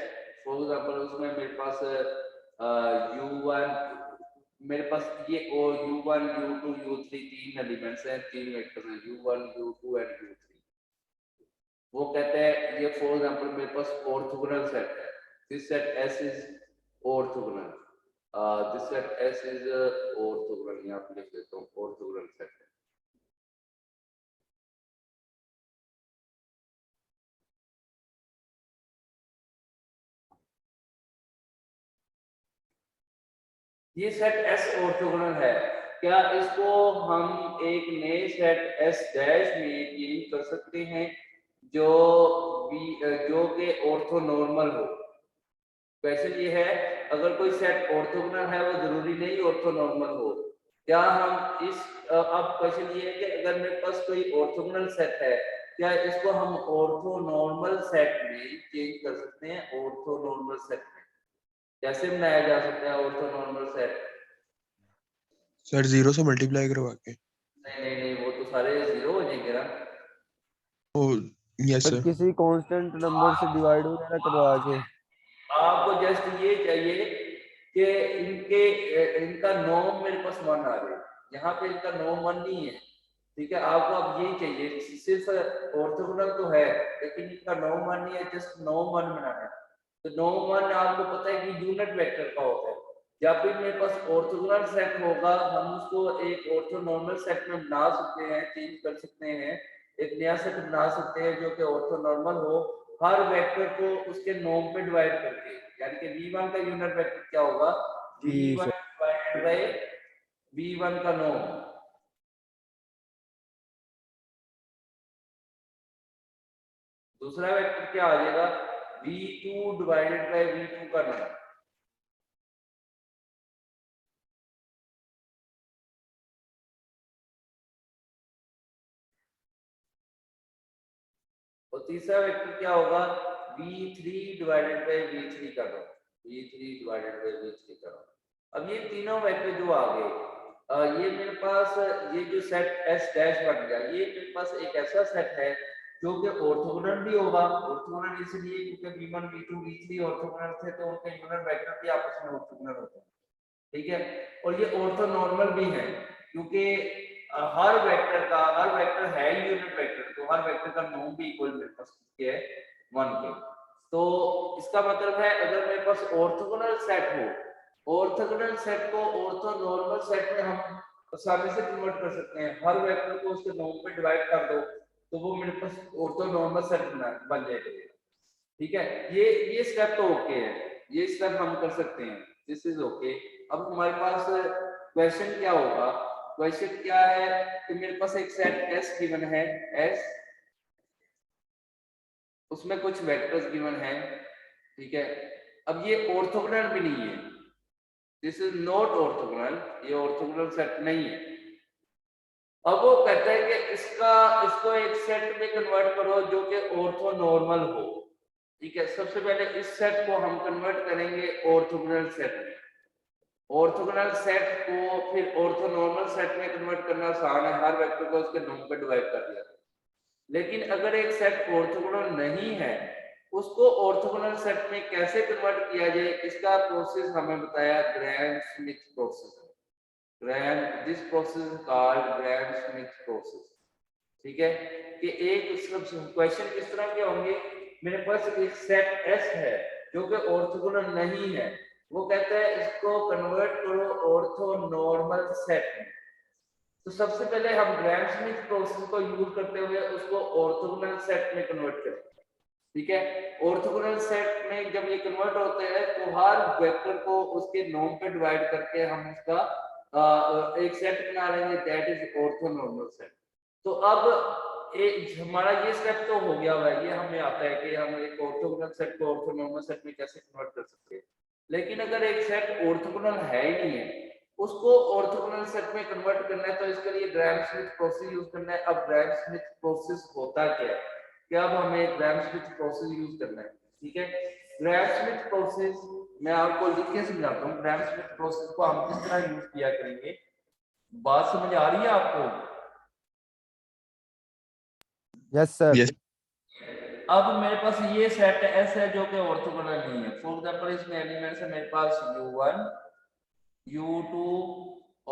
फॉर एग्जांपल उसमें मेरे पास U1, मेरे पास ये और U1 U2 U3 तीन एलिमेंट्स हैं, तीन वेक्टर्स हैं U1 U2 एंड U3। वो कहते हैं ये फॉर एग्जांपल मेरे पास ऑर्थोगोनल सेट है, this set S is orthogonal, this set S is orthogonal, यहाँ पे लिख देता हूँ ऑर्थोगोनल सेट है। ये सेट S ऑर्थोगोनल है, क्या इसको हम एक नए सेट S डैश में चेंज कर सकते हैं जो कि ऑर्थोनॉर्मल हो? क्वेश्चन ये है, अगर कोई सेट ऑर्थोगोनल है वो जरूरी नहीं ऑर्थोनॉर्मल हो, क्या हम इस अब क्वेश्चन ये है कि अगर मेरे पास कोई ऑर्थोगोनल सेट है क्या इसको हम ऑर्थोनॉर्मल सेट में चेंज कर सकते हैं? ऑर्थोनॉर्मल सेट में कैसे बनाया जा सकता है ऑर्थोनॉर्मल सेट? सर 0 से मल्टीप्लाई करवा के। नहीं वो तो सारे 0 हो जाएंगे ना। ओ यस सर सर। किसी कांस्टेंट नंबर से डिवाइड वगैरह करवा के। आपको जस्ट ये चाहिए कि इनका नॉर्म मेरे पास 1 आ जाए, यहाँ पे इनका नॉर्म 1 नहीं है, ठीक है, आपको अब यही चाहिए, सिर्फ ऑर्थोगोनल तो है लेकिन इनका नॉर्म 1 नहीं है, जस्ट नॉर्म 1 बनाना है। तो नॉर्म 1 आपको पता है कि यूनिट वेक्टर का होता है, जब भी मेरे पास ऑर्थोगोनल सेट होगा हम उसको एक ऑर्थोनॉर्मल सेट में बना सकते हैं, चेंज कर सकते हैं, एक नया सेट बना सकते हैं जो कि ऑर्थोनॉर्मल हो, हर वेक्टर को उसके नॉर्म पे डिवाइड करके, यानी कि V1 का यूनिट वेक्टर क्या होगा, जी V1 sir. Divided by V1 का नॉर्म। दूसरा वेक्टर क्या आ जाएगा, V2 डिवाइडेड बाय V2 का नॉर्म। और तीसरा वेक्टर क्या होगा, V3 डिवाइडेड बाय V3 का norm, V3 divided by V3 का नॉर्म। अब ये तीनों वेक्टर जो आ गए, ये मेरे पास ये जो सेट S डैश बन गया, ये मेरे पास एक ऐसा सेट है जो कि ऑर्थोगोनल भी होगा, ऑर्थोगोनल इसलिए क्योंकि V1 V2 V3 ऑर्थोगोनल थे तो उनके यूनिट वेक्टर भी आपस में ऑर्थोगोनल होते हैं, ठीक है, और ये ऑर्थोनॉर्मल भी है क्योंकि हर वेक्टर है यूनिट वेक्टर, तो हर वेक्टर का नॉर्म भी इक्वल मेरे पास के 1 के। तो इसका मतलब है अगर मेरे पास ऑर्थोगोनल सेट हो, ऑर्थोगोनल सेट को ऑर्थोनॉर्मल सेट में हम आसानी से कन्वर्ट कर सकते हैं, हर वेक्टर को उसके नॉर्म पे डिवाइड कर दो तो वो मेरे पास ऑर्थोनॉर्मल सेट बन जाएगा, ठीक है, ये स्टेप तो ओके है, ये स्टेप हम कर सकते हैं, दिस इज ओके। अब हमारे पास क्वेश्चन क्या होगा, क्वेश्चन क्या है कि मेरे पास एक सेट S गिवन है S, उसमें कुछ वेक्टर्स गिवन है, ठीक है, अब ये ऑर्थोगोनल भी नहीं है, दिस इज नॉट ऑर्थोगोनल, ये ऑर्थोगोनल सेट नहीं है। अब वो कहता है कि इसको एक सेट में कन्वर्ट करो जो कि ऑर्थोनॉर्मल हो, ठीक है, सबसे पहले इस सेट को हम कन्वर्ट करेंगे ऑर्थोगोनल सेट में, ऑर्थोगोनल सेट को फिर ऑर्थोनॉर्मल सेट में कन्वर्ट करना आसान है, हर वेक्टर को उसके नॉर्म पे डिवाइड कर दिया। लेकिन अगर एक सेट ऑर्थोगोनल नहीं है, उसको ऑर्थोगोनल सेट में कैसे कन्वर्ट किया जाए, इसका प्रोसेस हमें बताया Graham-Schmidt process. This process is called Graham-Schmidt process. ठीक है, कि एक क्वेश्चन किस तरह के होंगे, मेरे पास एक सेट S है जो कि ऑर्थोगोनल नहीं है, वो कहता है इसको कन्वर्ट करो ऑर्थोनॉर्मल सेट में। तो सबसे पहले हम ग्राहम-श्मिट प्रोसेस को यूज करते हुए उसको ऑर्थोगोनल सेट में कन्वर्ट करेंगे। ठीक है, ऑर्थोगोनल सेट में जब ये कन्वर्ट होते हैं तो हर वेक्टर को उसके नॉर्म पे डिवाइड करके हम उसका एक सेट बना लेंगे, दैट इज ऑर्थोनॉर्मल सेट। तो अब हमारा ये स्टेप तो हो गया हुआ है, ये हमें आता है कि हम एक ऑर्थोगोनल सेट को ऑर्थोनॉर्मल सेट में कैसे कन्वर्ट कर सकते हैं। लेकिन अगर एक सेट ऑर्थोगोनल है ही नहीं है, उसको ऑर्थोगोनल सेट में कन्वर्ट करना है, तो इसके लिए ग्राहम-श्मिट प्रोसेस यूज करना है। अब ग्राहम-श्मिट प्रोसेस होता क्या है, कि अब हमें ग्राहम-श्मिट प्रोसेस यूज करना है। ठीक है, ग्राहम-श्मिट प्रोसेस मैं आपको लिख के समझाता हूँ। ग्राहम-श्मिट प्रोसेस को हम किस तरह यूज किया करेंगे, बात समझ आ रही है आपको? Yes sir. यस अब मेरे पास ये सेट S है जो कि ऑर्थोगोनल नहीं है। फॉर एग्जांपल इसमें एलिमेंट्स है मेरे पास U1, U2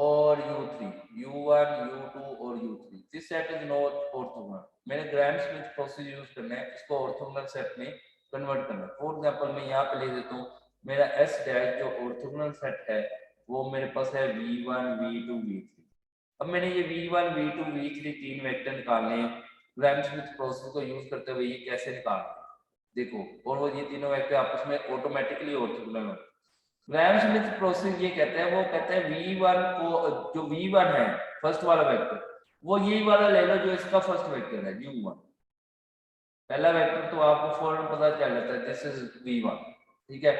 और U3, U1, U2 और U3। This set is not orthogonal. मैंने ग्राहम-श्मिट प्रोसेस यूज करना है, इसको ऑर्थोगोनल सेट में कन्वर्ट करना है। फॉर एग्जांपल मैं यहाँ पे ले देता हूँ, मेरा S डैश जो ऑर्थोगोनल सेट है वो मेरे पास है V1, V2, V3। अब मैंने ये V1, V2, V3 तीन वेक्टर निकालने हैं। ग्राहम-श्मिट प्रोसेस को यूज करते हुए ये कैसे निकालते हैं देखो, और वो ये तीनों वेक्टर आपस में ऑटोमेटिकली ऑर्थोगोनल होते हैं। ग्राहम-श्मिट प्रोसेस ये कहते हैं, वो कहते हैं V1 को, जो V1 है फर्स्ट वाला वेक्टर, वो यही वाला ले लो जो इसका फर्स्ट वेक्टर है U1। पहला वेक्टर तो आपको फौरन पता चल जाता है, दिस इज V1। ठीक है,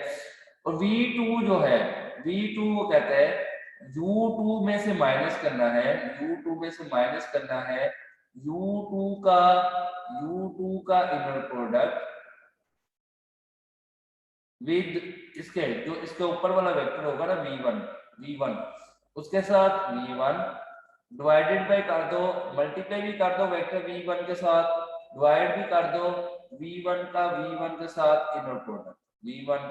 और V2 जो है, V2 वो कहता है U2 में से माइनस करना है, U2 में से माइनस करना है U2 का इनर प्रोडक्ट विद इसके, जो इसके ऊपर वाला वेक्टर होगा ना V1 उसके साथ V1 डिवाइडेड बाय कर दो, मल्टीप्लाई भी कर दो वेक्टर V1 के साथ, डिवाइड भी कर दो V1 के साथ इनर प्रोडक्ट, V1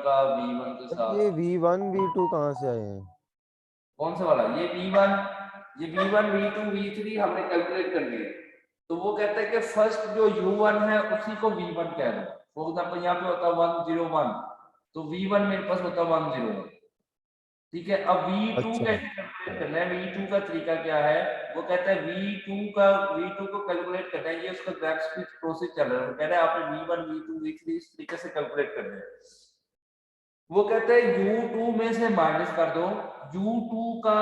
के साथ। ये V1 V2 कहाँ से आए हैं? कौन सा वाला? ये V1, V2, V3 हमने कैलकुलेट करनी है। तो वो कहता है कि फर्स्ट जो U1 है उसी को V1 कह दो। फॉर एग्जांपल यहाँ पे होता है 101, तो V1 मेरे पास होता है 101। ठीक है, अब V2 अच्छा। कैसे कैलकुलेट करना है, V2 का तरीका क्या है, वो कहता है V2 को कैलकुलेट करना है, ये उसका ग्राहम-श्मिट प्रोसेस चल रहा है। वो कह रहा है आपने V1, V2, V3 इस तरीके से कैलकुलेट करना है। वो कहते हैं U2 में से माइनस कर दो U2 का,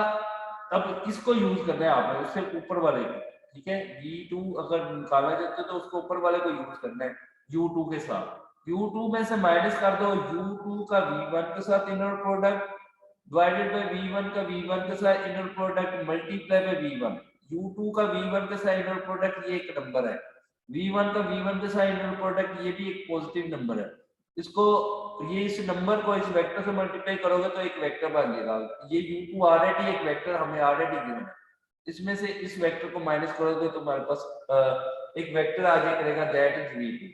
अब किसको यूज करना है आपने, उससे ऊपर वाले को। ठीक है, V2 अगर निकाला जाता है तो उसको ऊपर वाले को यूज करना है U2 के साथ। U2 में से माइनस कर दो U2 का V1 के साथ inner product, divided bye V1 का V1 के साथ inner product, multiply by V1। U2 का V1 के साथ इनर प्रोडक्ट ये एक नंबर है, V1 का V1 के साथ इनर प्रोडक्ट ये भी एक पॉजिटिव नंबर है। इसको, ये इस नंबर को इस वेक्टर से मल्टीप्लाई करोगे तो एक वेक्टर बन जाएगा। ये U2 ऑलरेडी एक वेक्टर हमें ऑलरेडी गिवन है, इसमें से इस वेक्टर को माइनस करोगे तो हमारे पास एक वेक्टर आ जाए करेगा, दैट इज V2।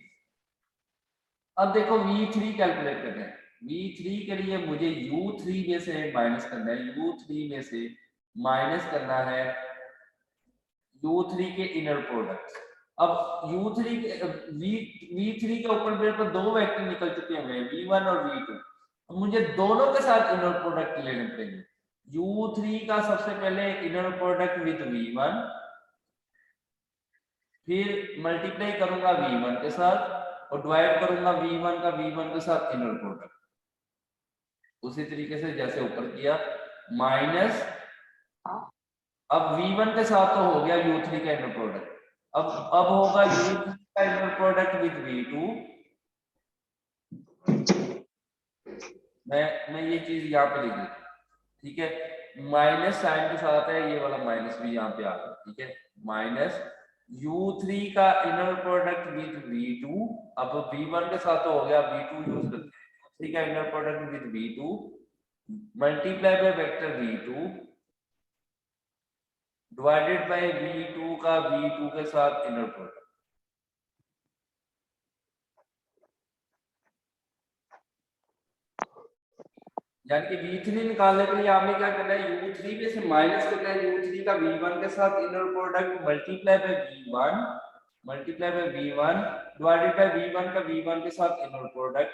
अब देखो V3 कैलकुलेट करना है। V3 के लिए मुझे U3 में से माइनस करना है, U3 में से माइनस करना है U3 के इनर प्रोडक्ट। अब U3 के V3 के ऊपर मेरे पास दो वेक्टर निकल चुके हैं, V1 और V2। अब मुझे दोनों के साथ इनर प्रोडक्ट लेने पड़ेंगे। U3 का सबसे पहले इनर प्रोडक्ट विद V1, फिर मल्टीप्लाई करूंगा V1 के साथ और डिवाइड करूंगा V1 के साथ इनर प्रोडक्ट, उसी तरीके से जैसे ऊपर किया, माइनस। अब V1 के साथ तो हो गया U3 का इनर प्रोडक्ट, अब होगा U3 का इनर प्रोडक्ट विद V2। मैं ये चीज यहाँ पे लिख देता हूँ। ठीक है, माइनस साइन के साथ है, ये वाला माइनस भी यहाँ पे आ गया। ठीक है, माइनस U3 का इनर प्रोडक्ट विद V2। अब V1 के साथ तो हो गया, V2 यूज करते हैं, U3 का inner product with V2 multiply by vector v2 divided by v2 का v2 के साथ इनर प्रोडक्ट। यानी कि v3 निकालने के लिए आपने क्या करना है, u3 में से माइनस करना है u3 का v1 के साथ inner product multiply by v1 divided by v1 का v1 के साथ इनर प्रोडक्ट,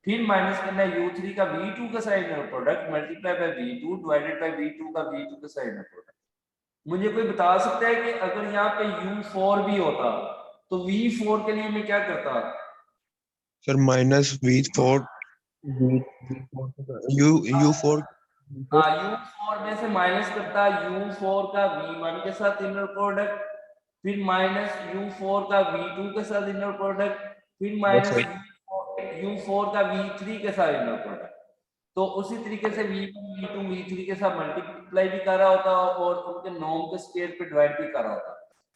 फिर माइनस करना है u3 का v2 के साथ inner product multiply by v2 divided by v2 का v2 के साथ इनर प्रोडक्ट। मुझे कोई बता सकता है कि अगर यहाँ पे u4 भी होता तो v4 के लिए मैं क्या करता? Sir minus v4 u4 u4 में से माइनस करता u4 का v1 के साथ इनर प्रोडक्ट, फिर माइनस u4 का v2 के साथ इनर प्रोडक्ट, फिर माइनस u4 का v3 के साथ इनर प्रोडक्ट। तो उसी तरीके से v1 v2 v3 के साथ मल्टीप्लाई भी कर रहा होता और उनके नॉर्म के स्क्वायर पे डिवाइड भी कर रहा होता।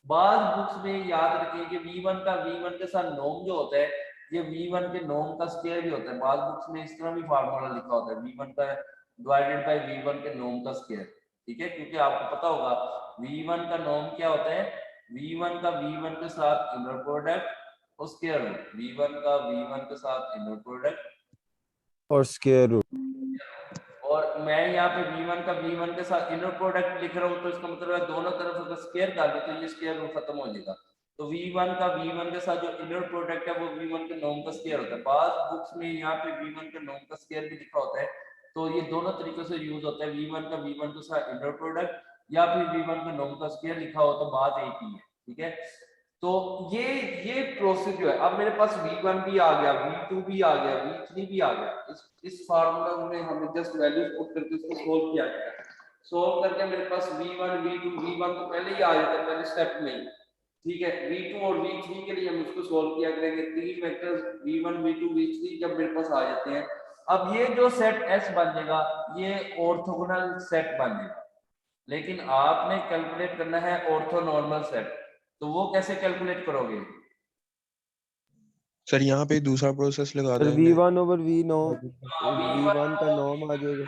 बाद बुक्स में याद रखें कि v1 का v1 के साथ नॉर्म जो होता है ये v1 के नॉर्म का स्क्वायर भी होता है। बाद बुक्स में इस तरह भी फार्मूला लिखा होता है v1 का डिवाइडेड बाय v1 के नॉर्म का स्क्वायर, ठीक है, क्योंकि आपको पता होगा v1 का नॉर्म क्या होता है, v1 का v1 के साथ इनर प्रोडक्ट और स्क्वायर रूट, v1 का v1 के साथ इनर प्रोडक्ट और स्क्वायर रूट। और मैं यहाँ पे v1 का v1 के साथ इनर प्रोडक्ट लिख रहा हूँ तो इसका मतलब है दोनों तरफ अगर स्क्वायर डाल दे तो ये स्क्वायर रूट खत्म हो जाएगा। तो v1 का v1 के साथ जो इनर प्रोडक्ट है वो v1 के नॉर्म का स्क्वायर होता है। बाद बुक्स में यहाँ पे v1 के नॉर्म का स्क्वायर भी लिखा होता है। तो ये दोनों तरीकों से यूज होता है, v1 का v1 के साथ इनर प्रोडक्ट या फिर v1 का नॉर्म का स्क्वायर लिखा हो तो बात एक ही है, ठीक है। तो ये प्रोसेस जो है, अब मेरे पास v1 भी आ गया, v2 भी आ गया, v3 भी आ गया। इस फार्मूला में हमने जस्ट वैल्यूज पुट करके इसको सोल्व किया गया। सोल्व करके मेरे पास v1 v2 v1 तो पहले ही आ जाता है पहले स्टेप में ही, ठीक है। v2 और v3 के लिए हम इसको सोल्व किया करेंगे। तीन वेक्टर्स v1 v2 v3 जब मेरे पास आ जाते हैं, अब ये जो सेट S बन जाएगा ये ऑर्थोगोनल सेट बन जाएगा। लेकिन आपने कैलकुलेट करना है ऑर्थोनॉर्मल सेट, तो वो कैसे कैलकुलेट करोगे? सर यहाँ पे दूसरा प्रोसेस लगा सर देंगे। v1 ओवर v1 का नॉर्म आ जाएगा,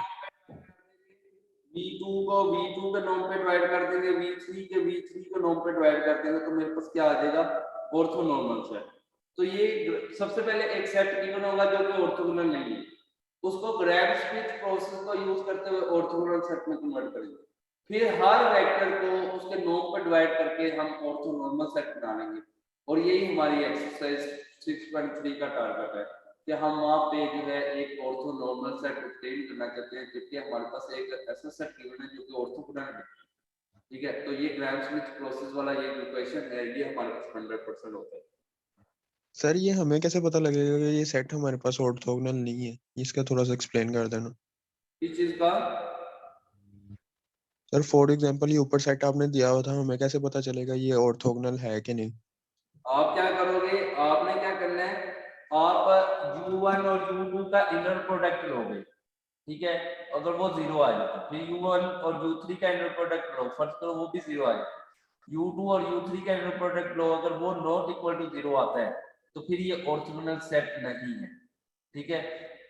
v2 को v2 के नॉर्म पे डिवाइड कर देंगे, v3 के v3 के नॉर्म पे डिवाइड कर देंगे, तो मेरे पास क्या आ जाएगा, ऑर्थोनॉर्मल सेट। तो ये सबसे पहले एक सेट गिवन होगा जो कि ऑर्थोगोनल नहीं है, उसको ग्रैब-स्मिथ प्रोसेस को यूज करते हुए ऑर्थोगोनल सेट में कन्वर्ट करेंगे। फिर हर वेक्टर को उसके नॉर्म पर डिवाइड करके हम ऑर्थोनॉर्मल सेट बना लेंगे। और यही हमारी एक्सरसाइज 6.3 का टारगेट है कि हम वहां पे जो है एक ऑर्थोनॉर्मल सेट ऑब्टेन करना चाहते हैं, जबकि हमारे पास एक ऐसा सेट गिवन है जो कि ऑर्थोगोनल है, ठीक है। तो ये ग्रैब-स्मिथ प्रोसेस वाला ये इक्वेशन है, ये हमारे पास 100% होता है। सर ये हमें कैसे पता लगेगा कि ये सेट हमारे पास ऑर्थोगोनल नहीं है, इसका थोड़ा सा एक्सप्लेन कर देना। इस चीज का सर फॉर एग्जांपल ये ऊपर सेट आपने दिया हुआ था, हमें कैसे पता चलेगा ये ऑर्थोगोनल है कि नहीं? आप क्या करोगे, आपने क्या करना है, आप u1 और u2 का इनर प्रोडक्ट लोगे, ठीक है। अगर वो 0 आ जाता, फिर u1 और u3 का इनर प्रोडक्ट लो, फर्स्ट करो वो भी 0 आए, u2 और u3 का इनर प्रोडक्ट लो, अगर वो नॉट इक्वल टू 0 आता है तो फिर ये ऑर्थोगोनल सेट नहीं है, ठीक है।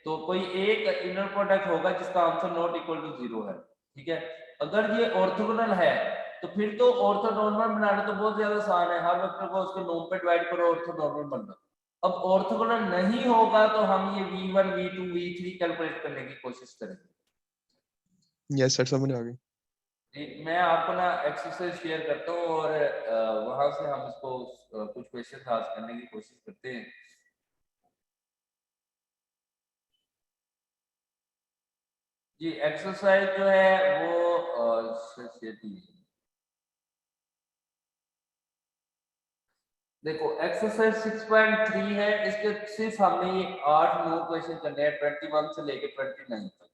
तो कोई एक इनर प्रोडक्ट होगा जिसका आंसर नॉट इक्वल टू 0 है, ठीक है। अगर ये ऑर्थोगोनल है तो फिर तो ऑर्थोनॉर्मल बनाना तो बहुत ज्यादा आसान है, हर वेक्टर को उसके नॉर्म पे डिवाइड करो, ऑर्थोनॉर्मल बन रहा। अब ऑर्थोगोनल नहीं होगा तो हम ये v1 v2 v3 कैलकुलेट करने की कोशिश करेंगे। यस सर समझ आ गई। मैं आपको ना एक्सरसाइज शेयर करता हूँ और वहां से हम इसको कुछ क्वेश्चन आज करने की कोशिश करते हैं। जी एक्सरसाइज जो है वो देखो एक्सरसाइज 6.3 है, इसके सिर्फ हमने ये 8-9 क्वेश्चन करने हैं 21 से लेके 29 तक,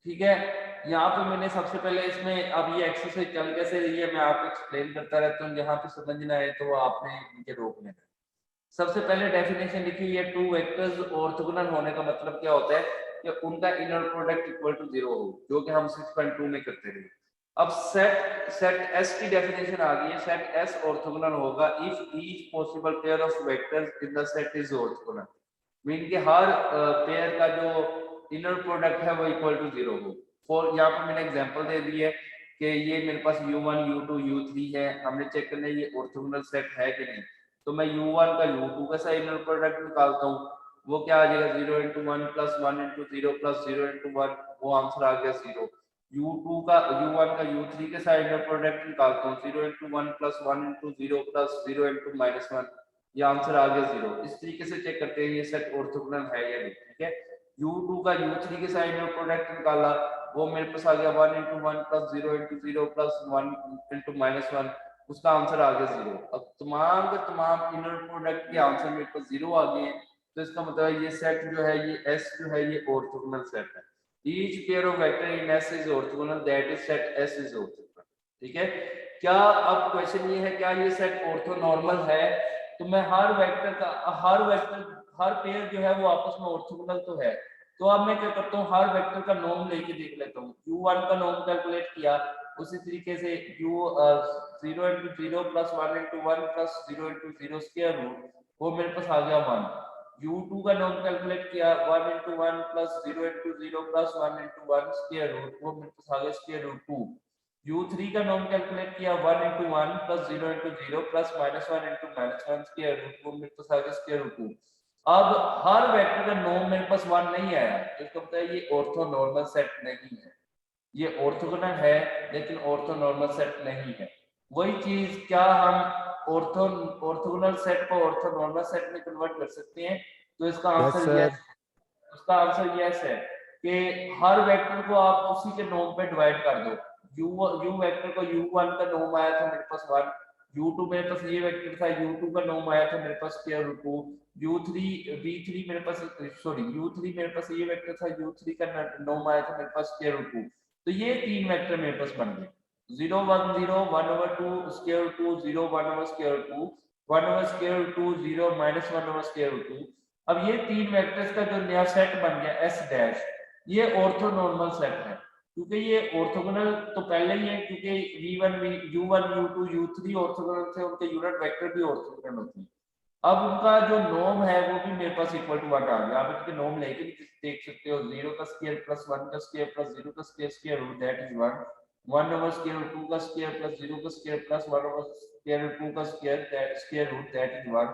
ठीक है। यहाँ पे मैंने सबसे पहले इसमें अब ये एक्सरसाइज चल कैसे रही है मैं आपको एक्सप्लेन करता रहता हूँ, जहाँ पे समझ ना आए तो आपने मुझे रोक लेना। सबसे पहले डेफिनेशन लिखी है, टू वेक्टर्स ऑर्थोगोनल होने का मतलब क्या होता है कि उनका इनर प्रोडक्ट इक्वल टू 0 हो, जो कि हम 6.2 में करते रहे। अब सेट S की डेफिनेशन आ गई है, सेट S ऑर्थोगोनल होगा if each possible pair of vectors in the set is orthogonal. Mean के हर पेयर का जो इनर प्रोडक्ट है वो इक्वल टू 0 हो। फॉर यहाँ पर मैंने एग्जांपल दे दी है कि ये मेरे पास u1 u2 u3 है, हमने चेक करना है ये ऑर्थोगोनल सेट है कि नहीं। तो मैं u1 का u2 का सा इनर प्रोडक्ट निकालता हूँ, वो क्या आ जाएगा 0 into 1 plus 1 into 0 plus 0 into 1, वो आंसर आ गया 0। u2 का u1 का u3 के साथ इनर प्रोडक्ट निकालता हूँ 0 into 1 plus 1 into 0 plus 0 into -1, ये आंसर आ गया 0। इस तरीके से चेक करते हैं ये सेट ऑर्थोगोनल है या नहीं। ठीक है, u2 का u3 के साथ इनर प्रोडक्ट निकाला, वो मेरे पास आ गया 1 into 1 plus 0 into 0 plus 1 into -1, उसका आंसर आ गया 0। अब तमाम के तमाम इनर प्रोडक्ट के आंसर मेरे पास 0 आ गए हैं, तो इसका मतलब ये सेट जो है ये S जो है ये ऑर्थोगोनल सेट है। Each pair of vector in S is orthogonal, that is set S is orthogonal। ठीक है, क्या अब क्वेश्चन ये है क्या ये सेट ऑर्थोनॉर्मल है? तो मैं हर पेयर जो है वो आपस में ऑर्थोगोनल तो है, तो अब मैं क्या करता हूँ हर वेक्टर का नॉर्म लेके देख लेता हूँ। u1 का नॉर्म कैलकुलेट किया, उसी तरीके से u 0 into 0 plus 1 into 1 plus 0 into 0 square root, वो मेरे पास आ गया 1। u2 का नॉर्म कैलकुलेट किया 1 into 1 plus 0 into 0 plus 1 into 1 square root, वो मेरे पास आ गया स्क्वायर रूट 2। u3 का नॉर्म कैलकुलेट किया 1 into 1 plus 0 into 0 plus -1 into -1 square root, वो मेरे पास आ गया स्क्वायर रूट 2। अब हर वेक्टर का नॉर्म मेरे पास 1 नहीं आया, तो इसका मतलब है ये ऑर्थोनॉर्मल सेट नहीं है। ये ऑर्थोगोनल है लेकिन ऑर्थोनॉर्मल सेट नहीं है। वही चीज क्या हम ऑर्थोगोनल सेट को ऑर्थोनॉर्मल सेट में कन्वर्ट कर सकते हैं? तो इसका यस आंसर सर। यस, उसका आंसर यस है कि हर वेक्टर को आप उसी के नॉर्म पे डिवाइड कर दो। u वेक्टर को u1 का नॉर्म आया था मेरे पास 1, u2 मेरे पास ये वेक्टर था u2 का नॉर्म आया था मेरे पास स्क्वायर रूट 2, u3 v3 मेरे पास u3 मेरे पास ये वेक्टर था u3 का नॉर्म आया था मेरे पास स्क्वायर रूट 2। तो ये तीन वेक्टर मेरे पास बन गए 0 1 0 1 over 2 square root 2 0 1 over square root 2 1 over square root 2 0 -1 over square root 2। अब ये तीन वेक्टर्स का जो नया सेट बन गया S डैश, ये ऑर्थोनॉर्मल सेट है क्योंकि ये ऑर्थोगोनल तो पहले ही है, क्योंकि v1 u1 u2 u3 orthogonal थे, उनके यूनिट वेक्टर भी ऑर्थोगोनल होते हैं। अब उनका जो नॉर्म है वो भी मेरे पास इक्वल टू 1 आ गया। आप इनके नॉर्म लेके भी देख सकते हो, 0 का स्क्वायर प्लस 1 का स्क्वायर प्लस 0 का square root that is 1, 1 over square root 2 का स्क्वायर प्लस 0 का square plus 1 over square root 2 का स्क्वायर रूट दैट इज 1।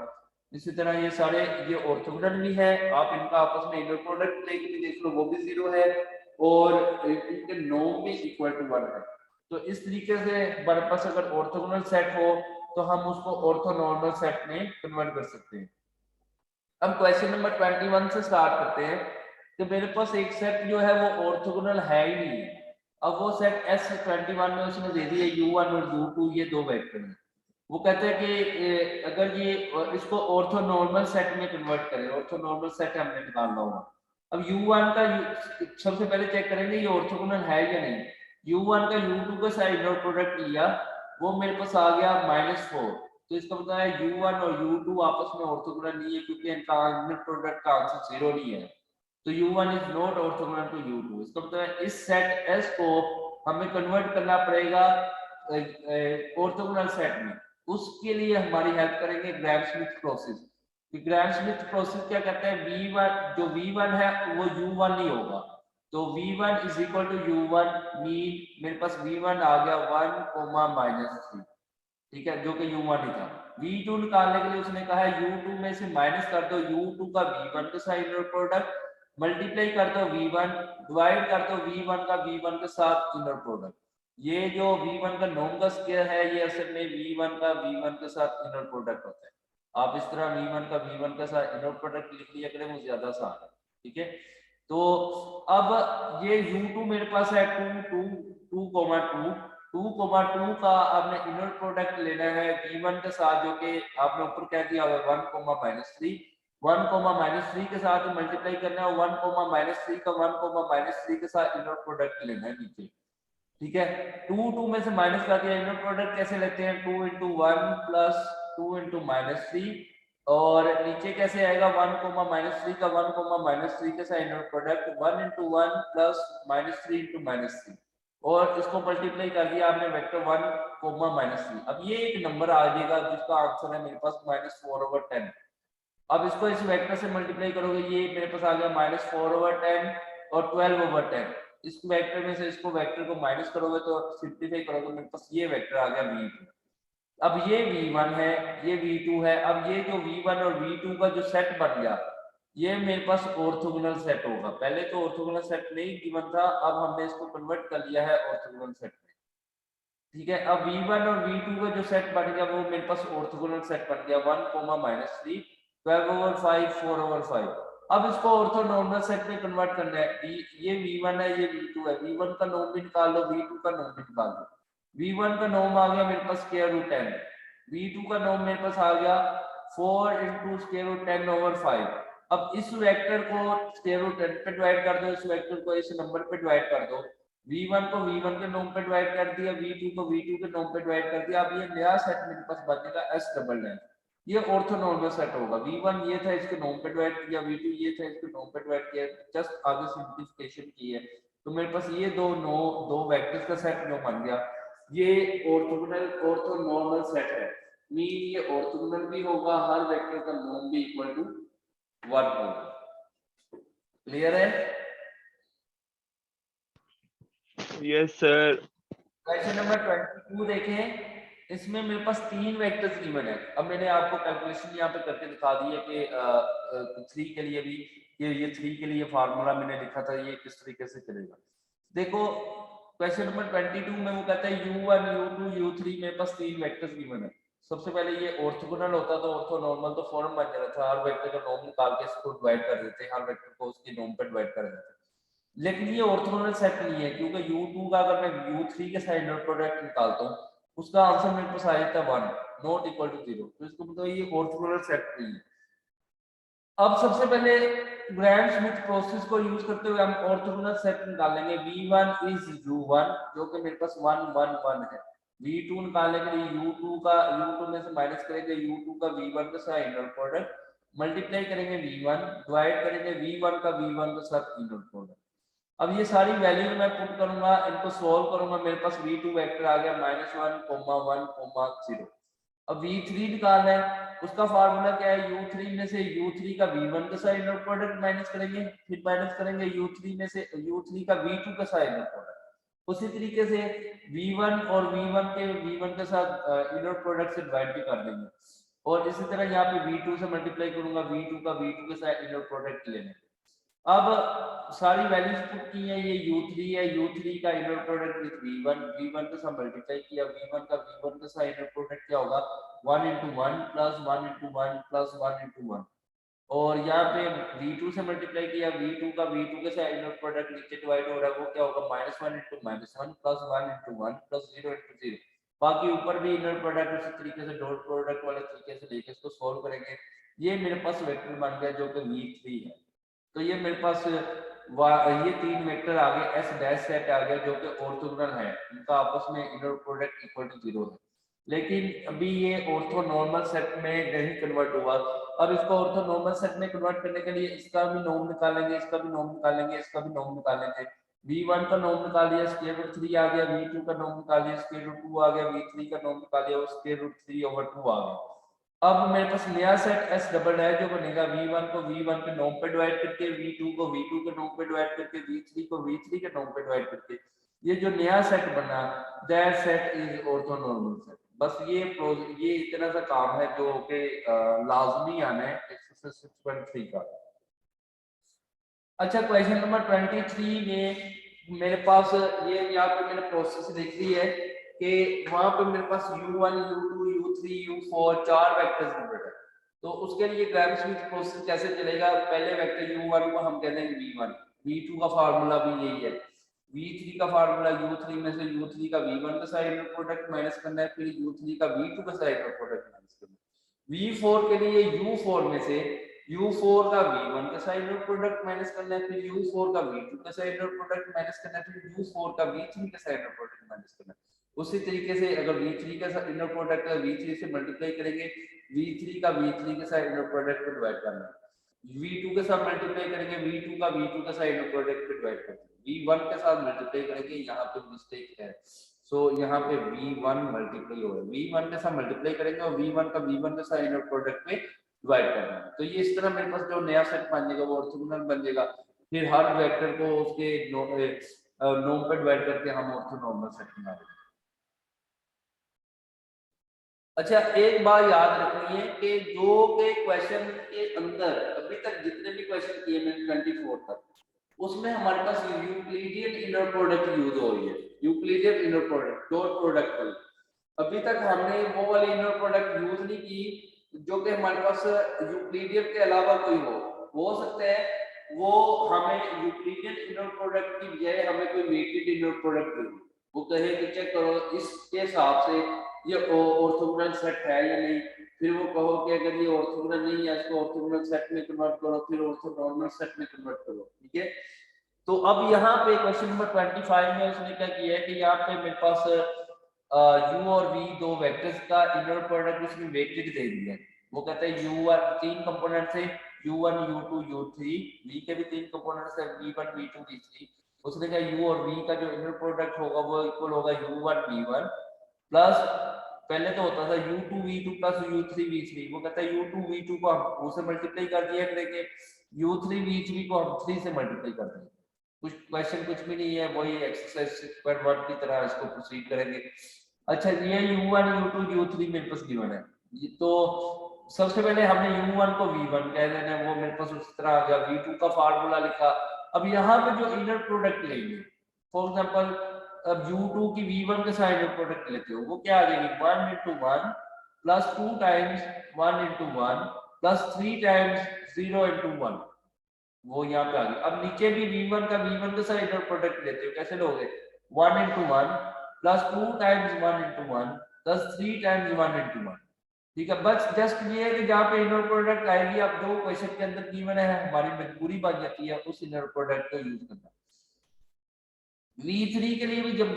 इसी तरह ये सारे ये ऑर्थोगोनल भी है, आप इनका आपस में इनर प्रोडक्ट लेके भी देख लो वो भी 0 है और इनके नॉर्म भी इक्वल टू 1 है। तो इस तरीके से हमारे पास अगर ऑर्थोगोनल सेट हो तो हम उसको ऑर्थोनॉर्मल सेट में कन्वर्ट कर सकते हैं। अब क्वेश्चन नंबर 21 से स्टार्ट करते हैं कि मेरे पास एक सेट जो है वो ऑर्थोगोनल है ही नहीं है। अब वो सेट S21 में उसने दे दिए u1 और u2 ये दो वेक्टर हैं। वो कहते हैं कि अगर ये इसको ऑर्थोनॉर्मल सेट में कन्वर्ट करें, ऑर्थोनॉर्मल सेट हमने निकालना होगा। अब u1 का सबसे पहले चेक करेंगे ये ऑर्थोगोनल है या नहीं। u1 का u2 का साइड इनर प्रोडक्ट लिया, वो मेरे पास आ गया -4, तो इसका मतलब है u1 और u2 आपस में ऑर्थोगोनल नहीं है क्योंकि इनका इनर प्रोडक्ट का आंसर 0 नहीं है। तो u1 is not orthogonal to u2। इसका मतलब है इस सेट S को हमें कन्वर्ट करना पड़ेगा ऑर्थोगोनल सेट में। उसके लिए हमारी हेल्प करेंगे ग्राम स्मिथ प्रोसेस। ग्राम स्मिथ प्रोसेस क्या कहते हैं, v1 जो v1 है वो u1 नहीं होगा, तो v1 is equal to u1 mean मेरे पास v1 आ गया 1, ठीक है, जो कि u1 ही था। v2 निकालने के लिए उसने कहा है u2 में से माइनस कर दो u2 का v1 के साथ इनर प्रोडक्ट, मल्टीप्लाई कर दो v1, डिवाइड कर दो v1 का v1 के साथ इनर प्रोडक्ट। ये जो v1 का नॉर्म का स्क्वायर है ये असल में v1 का v1 के साथ इनर प्रोडक्ट होता है। आप इस तरह v1 का v1 के साथ इनर प्रोडक्ट लिख लिया करें, वो ज्यादा आसान है। ठीक है, तो अब ये u2 मेरे पास है 2 का आपने इनर प्रोडक्ट लेना है v1 के साथ, जो कि आपने ऊपर कह दिया हुआ 1, -3 के साथ मल्टीप्लाई करना है, 1, -3 का 1, -3 के साथ इनर प्रोडक्ट लेना है नीचे। ठीक है, 2 में से माइनस कर दिया, इनर प्रोडक्ट कैसे लेते हैं 2 into 1 plus 2 into -3, और नीचे कैसे आएगा 1, -3 का 1, -3 के साथ inner product 1 into 1 plus -3 into -3, और इसको मल्टीप्लाई कर दिया आपने वेक्टर 1, -3। अब ये एक नंबर आ जाएगा जिसका आंसर है मेरे पास -4/10। अब इसको इस वेक्टर से मल्टीप्लाई करोगे, ये मेरे पास आ गया -4/10 और 12/10। इस वेक्टर में से इसको वेक्टर को माइनस करोगे तो सिंप्लीफाई करोगे, मेरे पास ये वेक्टर आ गया V2। अब ये V1 है, ये V2 है। अब ये जो V1 और V2 का जो सेट बन गया, ये मेरे पास ऑर्थोगोनल सेट होगा। पहले तो ऑर्थोगोनल सेट नहीं गिवन था, अब हमने इसको कन्वर्ट कर लिया है ऑर्थोगोनल सेट में, ठीक है। अब V1 और V2 का जो सेट बन गया वो मेरे पास ऑर्थोगोनल सेट बन गया 1, -3, 12/5, 4/5। अब इसको ऑर्थोनॉर्मल सेट में कन्वर्ट करना है। ये V1 है, ये V2 है। V1 का नॉर्म भी निकाल लो, V2 का नॉर्म भी निकाल लो। V1 का नॉर्म आ गया मेरे पास √10, V2 का नॉर्म मेरे पास आ गया 4 × √10/5। अब इस वेक्टर को √10 पे डिवाइड कर दो, इस वेक्टर को इस नंबर पे डिवाइड कर दो। V1 को V1 के नॉर्म पे डिवाइड कर दिया, V2 को V2 के नॉर्म पे डिवाइड कर दिया। अब ये नया सेट मेरे पास बनेगा S+, ये ऑर्थोनॉर्मल सेट होगा। V1 ये था, इसके नॉर्म पे डिवाइड किया, V2 ये था, इसके नॉर्म पे डिवाइड किया, जस्ट आगे सिंपलीफिकेशन की है। तो मेरे पास ये दो वेक्टर्स का सेट जो बन गया, ये ऑर्थोनॉर्मल सेट है। मीन ये ऑर्थोगोनल भी होगा, हर वेक्टर का नॉर्म भी इक्वल टू 1 होगा। क्लियर है? Yes sir. क्वेश्चन नंबर 22 देखें। इसमें मेरे पास 3 वेक्टर्स गिवन है। अब मैंने आपको कैलकुलेशन यहाँ पे करके दिखा दी है कि 3 के लिए भी ये 3 के लिए फार्मूला मैंने लिखा था, ये किस तरीके से चलेगा। देखो क्वेश्चन नंबर 22 में वो कहता है U1, U2, U3 मेरे पास 3 वेक्टर्स गिवन है। सबसे पहले ये ऑर्थोगोनल होता तो ऑर्थोनॉर्मल तो फॉर्म बन जाता था, हर वेक्टर का नॉर्म निकाल के इसको डिवाइड कर देते, हर वेक्टर को उसके नॉर्म पे डिवाइड कर देते। लेकिन ये ऑर्थोगोनल सेट नहीं है, क्योंकि U2 का अगर मैं U3 के साथ इनर प्रोडक्ट निकालता हूँ, उसका आंसर मेरे पास आ जाता है 1, नॉट इक्वल टू 0। तो इसको मतलब ये ऑर्थोगोनल सेट नहीं है। अब सबसे पहले ग्राहम श्मिट प्रोसेस को यूज करते हुए हम ऑर्थोगोनल सेट निकालेंगे। V1 इज U1 जो कि मेरे पास 1, 1, 1 है। V2 निकालने के लिए U2 में से माइनस करेंगे U2 का V1 के साथ इनर प्रोडक्ट, मल्टीप्लाई करेंगे V1, डिवाइड करेंगे V1 का V1 के साथ इनर प्रोडक्ट। अब ये सारी वैल्यू मैं पुट करूंगा, इनको सॉल्व करूंगा, मेरे पास V2 वेक्टर आ गया -1, 1, 0। अब V3 निकालना है, उसका फार्मूला क्या है, U3 में से U3 का V1 के साथ इनर प्रोडक्ट माइनस करेंगे, फिर माइनस करेंगे U3 में से U3 का V2 के साथ इनर प्रोडक्ट। उसी तरीके से V1 और V1 के साथ इनर प्रोडक्ट से डिवाइड भी कर देंगे। और इसी तरह यहाँ पे V2 से मल्टीप्लाई करूंगा, V2 का V2 के साथ इनर प्रोडक्ट लेने। अब सारी वैल्यूज पुट की है, ये U3 है, U3 का इनर प्रोडक्ट विद V1 के साथ मल्टीप्लाई किया, V1 का V1 के साथ इनर प्रोडक्ट क्या होगा 1 × 1 + 1 × 1 + 1 × 1। और यहाँ पे V2 से मल्टीप्लाई किया, V2 का V2 के साथ इनर प्रोडक्ट नीचे डिवाइड हो रहा है, वो क्या होगा -1 × -1 + 1 × 1 + 0 × 0। बाकी ऊपर भी इनर प्रोडक्ट उसी तरीके से डॉट प्रोडक्ट वाले तरीके से लेके इसको सॉल्व करेंगे। ये मेरे पास वेक्टर बन गया जो कि V3 है। तो ये मेरे पास ये 3 वेक्टर आ गए, S' सेट आ गया जो कि ऑर्थोगोनल है, इनका आपस में इनर प्रोडक्ट इक्वल टू 0 है। लेकिन अभी ये ऑर्थोनॉर्मल सेट में नहीं कन्वर्ट हुआ। अब इसको ऑर्थोनॉर्मल सेट में कन्वर्ट करने के लिए इसका भी नॉर्म निकालेंगे, इसका भी नॉर्म निकालेंगे, इसका भी नॉर्म निकालेंगे। V1 का नॉर्म निकाल लिया, √3 आ गया, V2 का नॉर्म निकाल लिया, √2 आ गया, V3 का नॉर्म निकाल लिया, √3/2 आ गया। अब मेरे पास नया सेट S" है जो बनेगा V1 को V1 के नॉर्म पे डिवाइड करके, V2 को V2 के नॉर्म पे डिवाइड करके, V3 को V3 के नॉर्म पे डिवाइड करके। ये जो नया सेट बना, that set is orthonormal set. बस ये इतना सा काम है जो कि लाजमी आना है एक्सरसाइज 6.3 का। अच्छा, क्वेश्चन नंबर 23 में मेरे पास ये यहाँ पे मैंने प्रोसेस लिख दी है कि वहां पे मेरे पास U1, U2, U3, U4 4 vectors given है। तो उसके लिए ग्राहम श्मिट प्रोसेस कैसे चलेगा, पहले वेक्टर U1 को हम कहते हैं V1, V2 का फार्मूला भी यही है, V3 का फार्मूला U3 में से U3 का V1 का साइड इनर प्रोडक्ट माइनस करना है, फिर U3 का V2 का साइड इनर प्रोडक्ट माइनस करना है। V4 के लिए U4 में से U4 का V1 का साइड इनर प्रोडक्ट माइनस करना है, फिर U4 का V2 का साइड इनर प्रोडक्ट माइनस करना है, फिर U4 का V3 का साइड इनर प्रोडक्ट माइनस करना है। उसी तरीके से अगर V3 का इनर प्रोडक्ट है, V3 से मल्टीप्लाई करेंगे, V3 का V3 के साथ इनर प्रोडक्ट को डिवाइड करना है। V2 के साथ मल्टीप्लाई करेंगे, V2 का V2 के साथ इनर प्रोडक्ट को डिवाइड करना है। V1 के साथ मल्टीप्लाई करेंगे, यहाँ पे मिस्टेक है, सो यहाँ पे V1 मल्टीप्लाई होगा, V1 के साथ मल्टीप्लाई करेंगे और V1 का V1 के साथ इनर प्रोडक्ट में डिवाइड करना है। तो ये इस तरह मेरे पास जो नया सेट बन जाएगा वो ऑर्थोगोनल बन जाएगा। फिर हर वेक्टर को उसके नोम पे डिवाइड करके हम ऑर्थोनॉर्मल सेट बना देंगे। अच्छा, एक बात याद रखनी है कि जो के क्वेश्चन के अंदर अभी तक जितने भी क्वेश्चन किए मैंने 24 तक, उसमें हमारे पास यूक्लिडियन इनर प्रोडक्ट यूज हो रही है। Euclidean inner product, dot product वाली। अभी तक हमने वो वाली इनर प्रोडक्ट यूज नहीं की जो कि हमारे पास यूक्लिडियन के अलावा कोई हो सकता है वो हमें यूक्लिडियन इनर प्रोडक्ट की बजाय हमें कोई वेटेड इनर प्रोडक्ट दे, वो कहे कि चेक करो इसके हिसाब से ये ऑर्थोगोनल सेट है या नहीं, फिर वो कहो कि अगर ये ऑर्थोगोनल नहीं है इसको ऑर्थोगोनल सेट में कन्वर्ट करो, फिर ऑर्थोनॉर्मल सेट में कन्वर्ट करो। ठीक है, तो अब यहाँ पे क्वेश्चन नंबर 25 में उसने क्या किया है कि यहाँ पे मेरे पास u और v दो वेक्टर्स का इनर प्रोडक्ट उसने वेटेड दे दिया है। वो कहते हैं u1 तीन कंपोनेंट्स है, u1 u2 u3, v के भी तीन कंपोनेंट्स है, v1 v2 v3। उसने कहा u और v का जो इनर प्रोडक्ट होगा वो इक्वल होगा u1 v1 प्लस, पहले तो होता था u2 v2 plus u3 v3। वो कहता है u2 v2 को हम 2 से मल्टीप्लाई कर दिया करेंगे, u3 v3 को हम 3 से मल्टीप्लाई कर देंगे। कुछ क्वेश्चन कुछ भी नहीं है, वही एक्सरसाइज 6.1 की तरह इसको प्रोसीड करेंगे। अच्छा, ये u1 u2 u3 मेरे पास गिवन है, ये तो सबसे पहले हमने u1 को v1 कह देना, वो मेरे पास उस तरह आ गया। v2 का फार्मूला लिखा। अब यहाँ पे जो इनर प्रोडक्ट लेंगे, फॉर एग्जांपल अब u2 की v1 के साथ इनर प्रोडक्ट लेते हो, वो क्या आ जाएगी 1 into 1 plus 2 times 1 into 1 plus 3 times 0 into 1, वो यहाँ पे आ गई। अब नीचे भी v1 का v1 के साथ इनर प्रोडक्ट लेते हो, कैसे लोगे 1 into 1 plus 2 times 1 into 1 plus 3 times 1 into 1। ठीक है, बस जस्ट ये है कि जहाँ पे इनर प्रोडक्ट आएगी, अब जो क्वेश्चन के अंदर गिवन है हमारी मजबूरी बन जाती है उस इनर प्रोडक्ट को यूज करना। v3 के लिए भी जब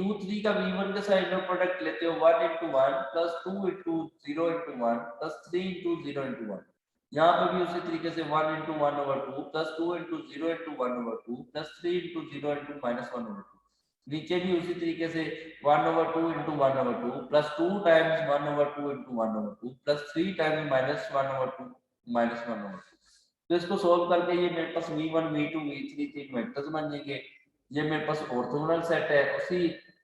u3 का v1 के साथ इनर प्रोडक्ट लेते हो 1 into 1 plus 2 into 0 into 1 plus 3 into 0 into 1, यहाँ पे भी उसी तरीके से 1 into 1 over 2 plus 2 into 0 into 1 over 2 plus 3 into 0 into minus 1 over 2। नीचे भी उसी तरीके से 1 over 2 into 1 over 2 plus 2 times 1 over 2 into 1 over 2 plus 3 times minus 1 over 2 minus 1 over 2। तो इसको सोल्व करके ये मेरे पास v1 v2 v3 तीन वेक्टर्स बन जाएंगे। ये मेरे पास ऑर्थोगोनल सेट है। उसी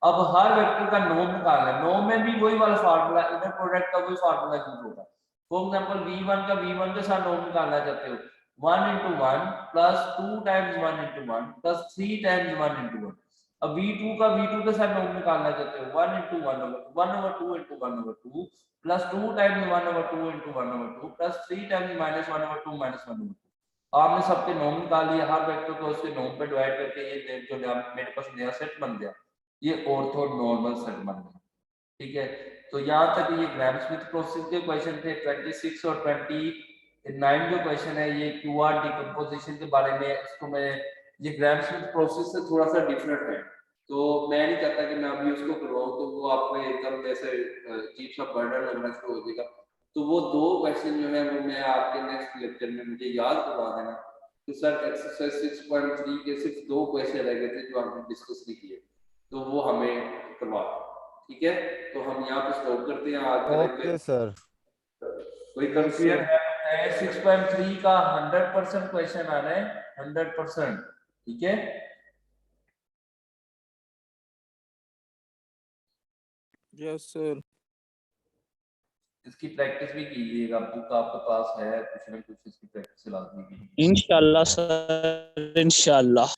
अब हर वेक्टर का नोम निकालना है, नोम में भी वही वाला फार्मूला, इनर प्रोडक्ट का वही फार्मूला यूज होगा। फॉर एग्जांपल v1 का v1 के साथ नोम निकालना चाहते हो 1 into 1 plus 2 times 1 into 1 plus 3 times 1 into 1। अब v2 का v2 के साथ नोम निकालना चाहते हो 1 into 1 over 2 into 1 over 2 plus 2 times 1 over 2 into 1 over 2 plus 3 times minus 1 over 2 minus 1 over 2। आपने सबके नोम निकाल लिए, हर वेक्टर को उसके नोम पे डिवाइड करके ये जो मेरे पास नया सेट बन गया, ये ऑर्थोनॉर्मल सेट बन गया। ठीक है, तो यहाँ तक ये ग्राम स्मिथ प्रोसेस के क्वेश्चन थे। 26 और 29 जो क्वेश्चन है ये क्यूआर डिकम्पोजिशन के बारे में, इसको मैं ये ग्राम स्मिथ प्रोसेस से थोड़ा सा डिफरेंट है, तो मैं नहीं चाहता कि मैं अभी उसको करवाऊँ तो वो आपको एकदम जैसे अजीब सा बर्डन लगना शुरू हो जाएगा। तो वो दो क्वेश्चन जो है वो मैं आपके नेक्स्ट लेक्चर में मुझे याद करवा देना। तो सर एक्सरसाइज 6.3 के सिर्फ दो क्वेश्चन रह गए थे जो हमने डिस्कस नहीं किए, तो वो हमें करवा। ठीक है, तो हम यहाँ पे स्टॉप करते हैं आज। Okay sir. कोई कंफ्यूजन है 6.3 का 100% क्वेश्चन आ रहा है 100%। ठीक है, यस सर। इसकी प्रैक्टिस भी कीजिएगा, बुक आपके पास है, कुछ ना कुछ इसकी प्रैक्टिस लाजमी कीजिए। इंशाल्लाह सर, इंशाल्लाह।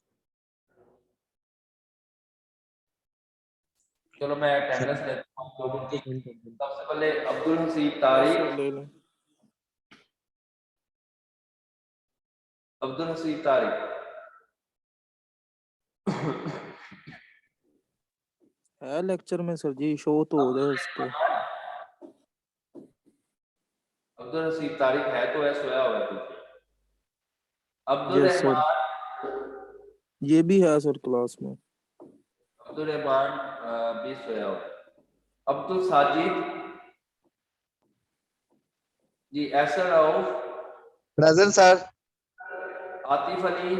चलो मैं अटेंडेंस लेता हूं लोगों की। सबसे पहले अब्दुल हसीब तारिक, अब्दुल हसीब तारिक है लेक्चर में सर जी, शो तो हो जाए उसको। अब्दुल हसीब तारिक है तो है, सोया हुआ है। अब्दुल यस सर, रहमान, ये भी है सर क्लास में। अब्दुल रहमान भी सोया हुआ है। Abdul Sajid ji, Asar Rauf, present sir. Atif Ali,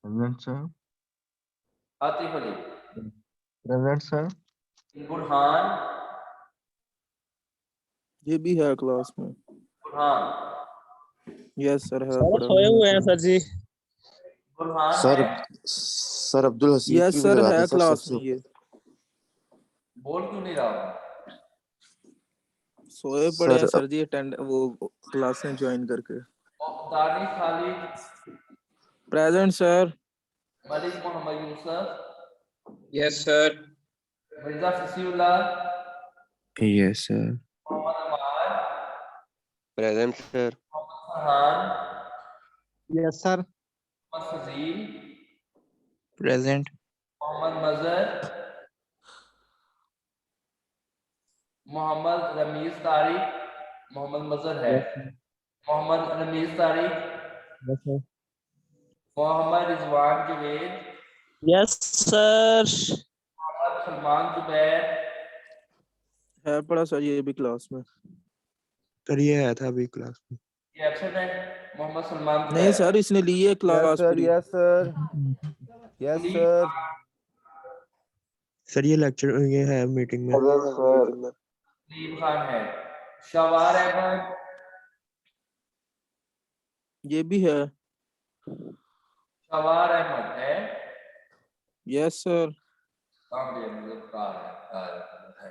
present sir. Atif Ali, present sir. Burhan, ये भी है क्लास में। बुरहान, यस सर है सारे पढ़ा सोए हुए हैं सर जी। बुरहान सर है? सर अब्दुल हसीब यस की भी सर लगा है दें सर क्लास सबसे में ये बोल क्यों नहीं रहा हूँ? सोए पड़े हैं सर सर जी अटेंड वो क्लासें ज्वाइन करके Danish Khalid, present sir Malik Mohammad Yusuf, Yes, sir. Mirza Fasiullah, yes sir Mohammad Aman, Present, sir. Mohammad Farhan, Yes, sir. Mohammad Fazil, Present. Mohammad Mazhar, Mohammad Ramiz Tariq, Mohammad Mazhar है, Mohammad Ramiz Tariq, Yes, sir. Mohammad Rizwan Juwed, yes sir. Mohammad Salman Zubair, है पढ़ा सर ये भी क्लास में सर ये आया था अभी क्लास में। ये एब्सेंट है, मोहम्मद सलमान नहीं जुबैर। सर इसने ली है यस क्लास सर पूरी yes sir yes sir sir ये लेक्चर ये है मीटिंग में। सलीम खान है, शवार अहमद, ये भी है शवार अहमद है, यस सर काम दे मतलब कार है।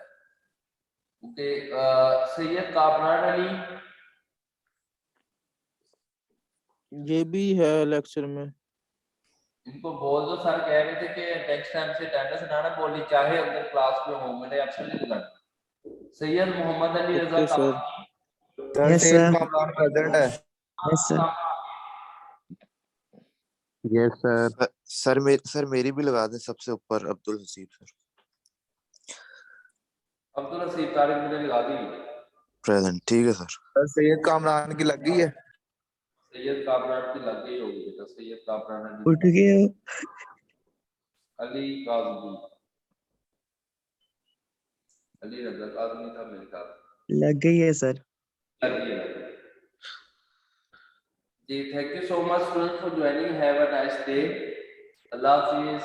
ओके, सैयद कामरान अली, ये भी है लेक्चर में इनको बोल दो, सर कह रहे थे कि नेक्स्ट टाइम से अटेंडेंस ना बोलनी चाहे अंदर क्लास में हो, मैंने एब्सोल्युटली लगा। Sayyid Mohammad Ali Raza okay sir Kamran, Sir, Yes, Sayyid sir. Kamran present है. Yes, sir. Yes, sir. Sir मेरी भी लगा दें सबसे ऊपर अब्दुल हसीब सर अब्दुल हसीब तारिक मैंने लगा दी। प्रेजेंट ठीक है सर Sir, Sayyid Kamran की लग गई है. सैयद कामरान की लग गई होगी बेटा, सैयद कामरान उठ गए। अली काजमी, अली रजा काजमी था मेरे ख्याल लग गई है सर। लग गई है। जी, thank you so much student for joining, have a nice day, Allah हाफिज।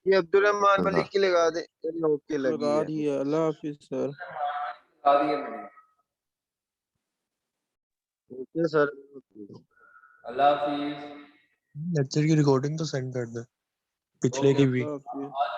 ये अब्दुल रहमान मलिक की लगा दे. ओके लगी लगा है. दी है अल्लाह हाफिज सर लगा दिए मैंने, ओके सर. अल्लाह हाफिज। लेक्चर की रिकॉर्डिंग तो सेंड कर दे पिछले ओके, की भी। अल्लाह हाफिज आज